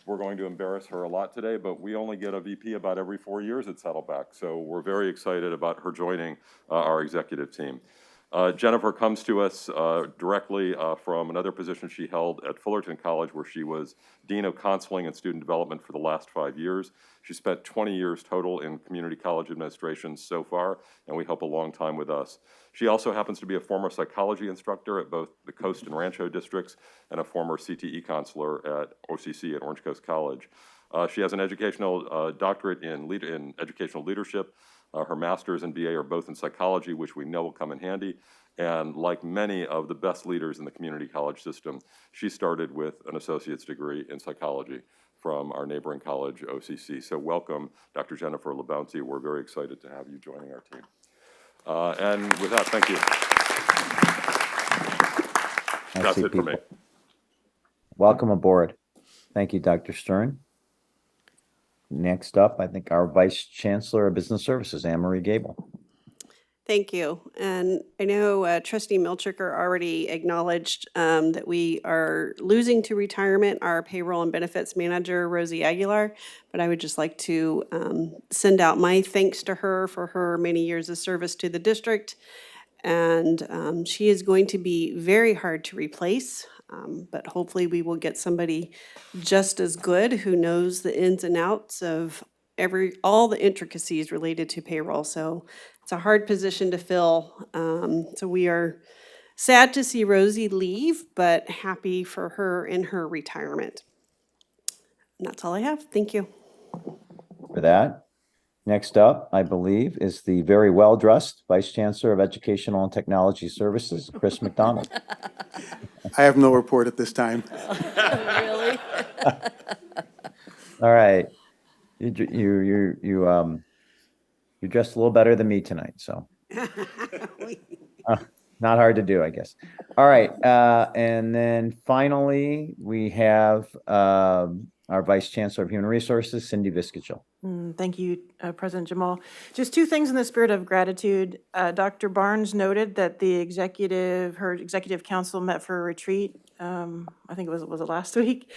We're going to embarrass her a lot today, but we only get a VP about every 4 years at Saddleback. So we're very excited about her joining our executive team. Jennifer comes to us directly from another position she held at Fullerton College, where she was Dean of Counseling and Student Development for the last 5 years. She spent 20 years total in community college administration so far, and we hope a long time with us. She also happens to be a former psychology instructor at both the Coast and Rancho districts and a former CTE counselor at OCC at Orange Coast College. She has an educational doctorate in educational leadership. Her master's and BA are both in psychology, which we know will come in handy. And like many of the best leaders in the community college system, she started with an associate's degree in psychology from our neighboring college, OCC. So welcome, Dr. Jennifer LaBounty. We're very excited to have you joining our team. And with that, thank you. I That's see it for me. people. Welcome aboard. Thank you, Dr. Stern. Next up, I think our Vice Chancellor of Business Services, Anne Marie Gable. Thank you. And I know Trustee Milchiker already acknowledged that we are losing to retirement our payroll and benefits manager, Rosie Aguilar, but I would just like to send out my thanks to her for her many years of service to the district. And she is going to be very hard to replace, but hopefully we will get somebody just as good who knows the ins and outs of all the intricacies related to payroll. So it's a hard position to fill. So we are sad to see Rosie leave, but happy for her in her retirement. And that's all I have. Thank you. For that. Next up, I believe, is the very well-dressed Vice Chancellor of Educational and Technology Services, Chris McDonald. I have no report at this time. Really? All right. You dressed a little better than me tonight, so. Not hard to do, I guess. All right, and then finally, we have our Vice Chancellor of Human Resources, Cindy Viscachill. Thank you, President Jamal. Just two things in the spirit of gratitude. Dr. Barnes noted that her executive council met for a retreat. I think was it last week?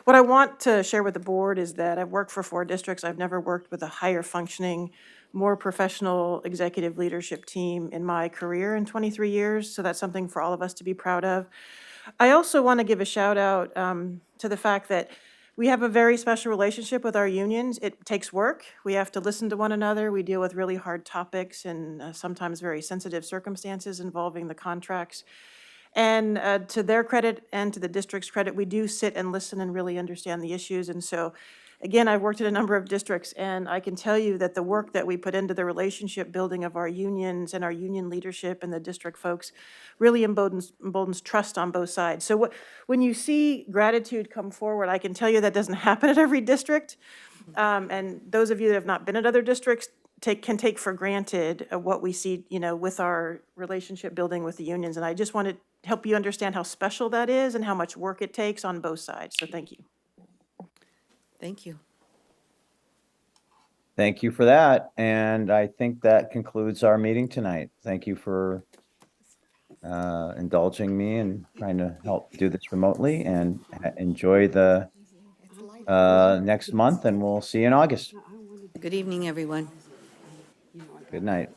What I want to share with the board is that I've worked for 4 districts. I've never worked with a higher functioning, more professional executive leadership team in my career in 23 years. So that's something for all of us to be proud of. I also want to give a shout out to the fact that we have a very special relationship with our unions. It takes work. We have to listen to one another. We deal with really hard topics and sometimes very sensitive circumstances involving the contracts. And to their credit and to the district's credit, we do sit and listen and really understand the issues. And so, again, I've worked in a number of districts, and I can tell you that the work that we put into the relationship building of our unions and our union leadership and the district folks really emboldens trust on both sides. So when you see gratitude come forward, I can tell you that doesn't happen at every district. And those of you that have not been at other districts can take for granted what we see, with our relationship building with the unions. And I just want to help you understand how special that is and how much work it takes on both sides. So thank you. Thank you. Thank you for that. And I think that concludes our meeting tonight. Thank you for indulging me and trying to help do this remotely, and enjoy the next month, and we'll see you in August. Good evening, everyone. Good night.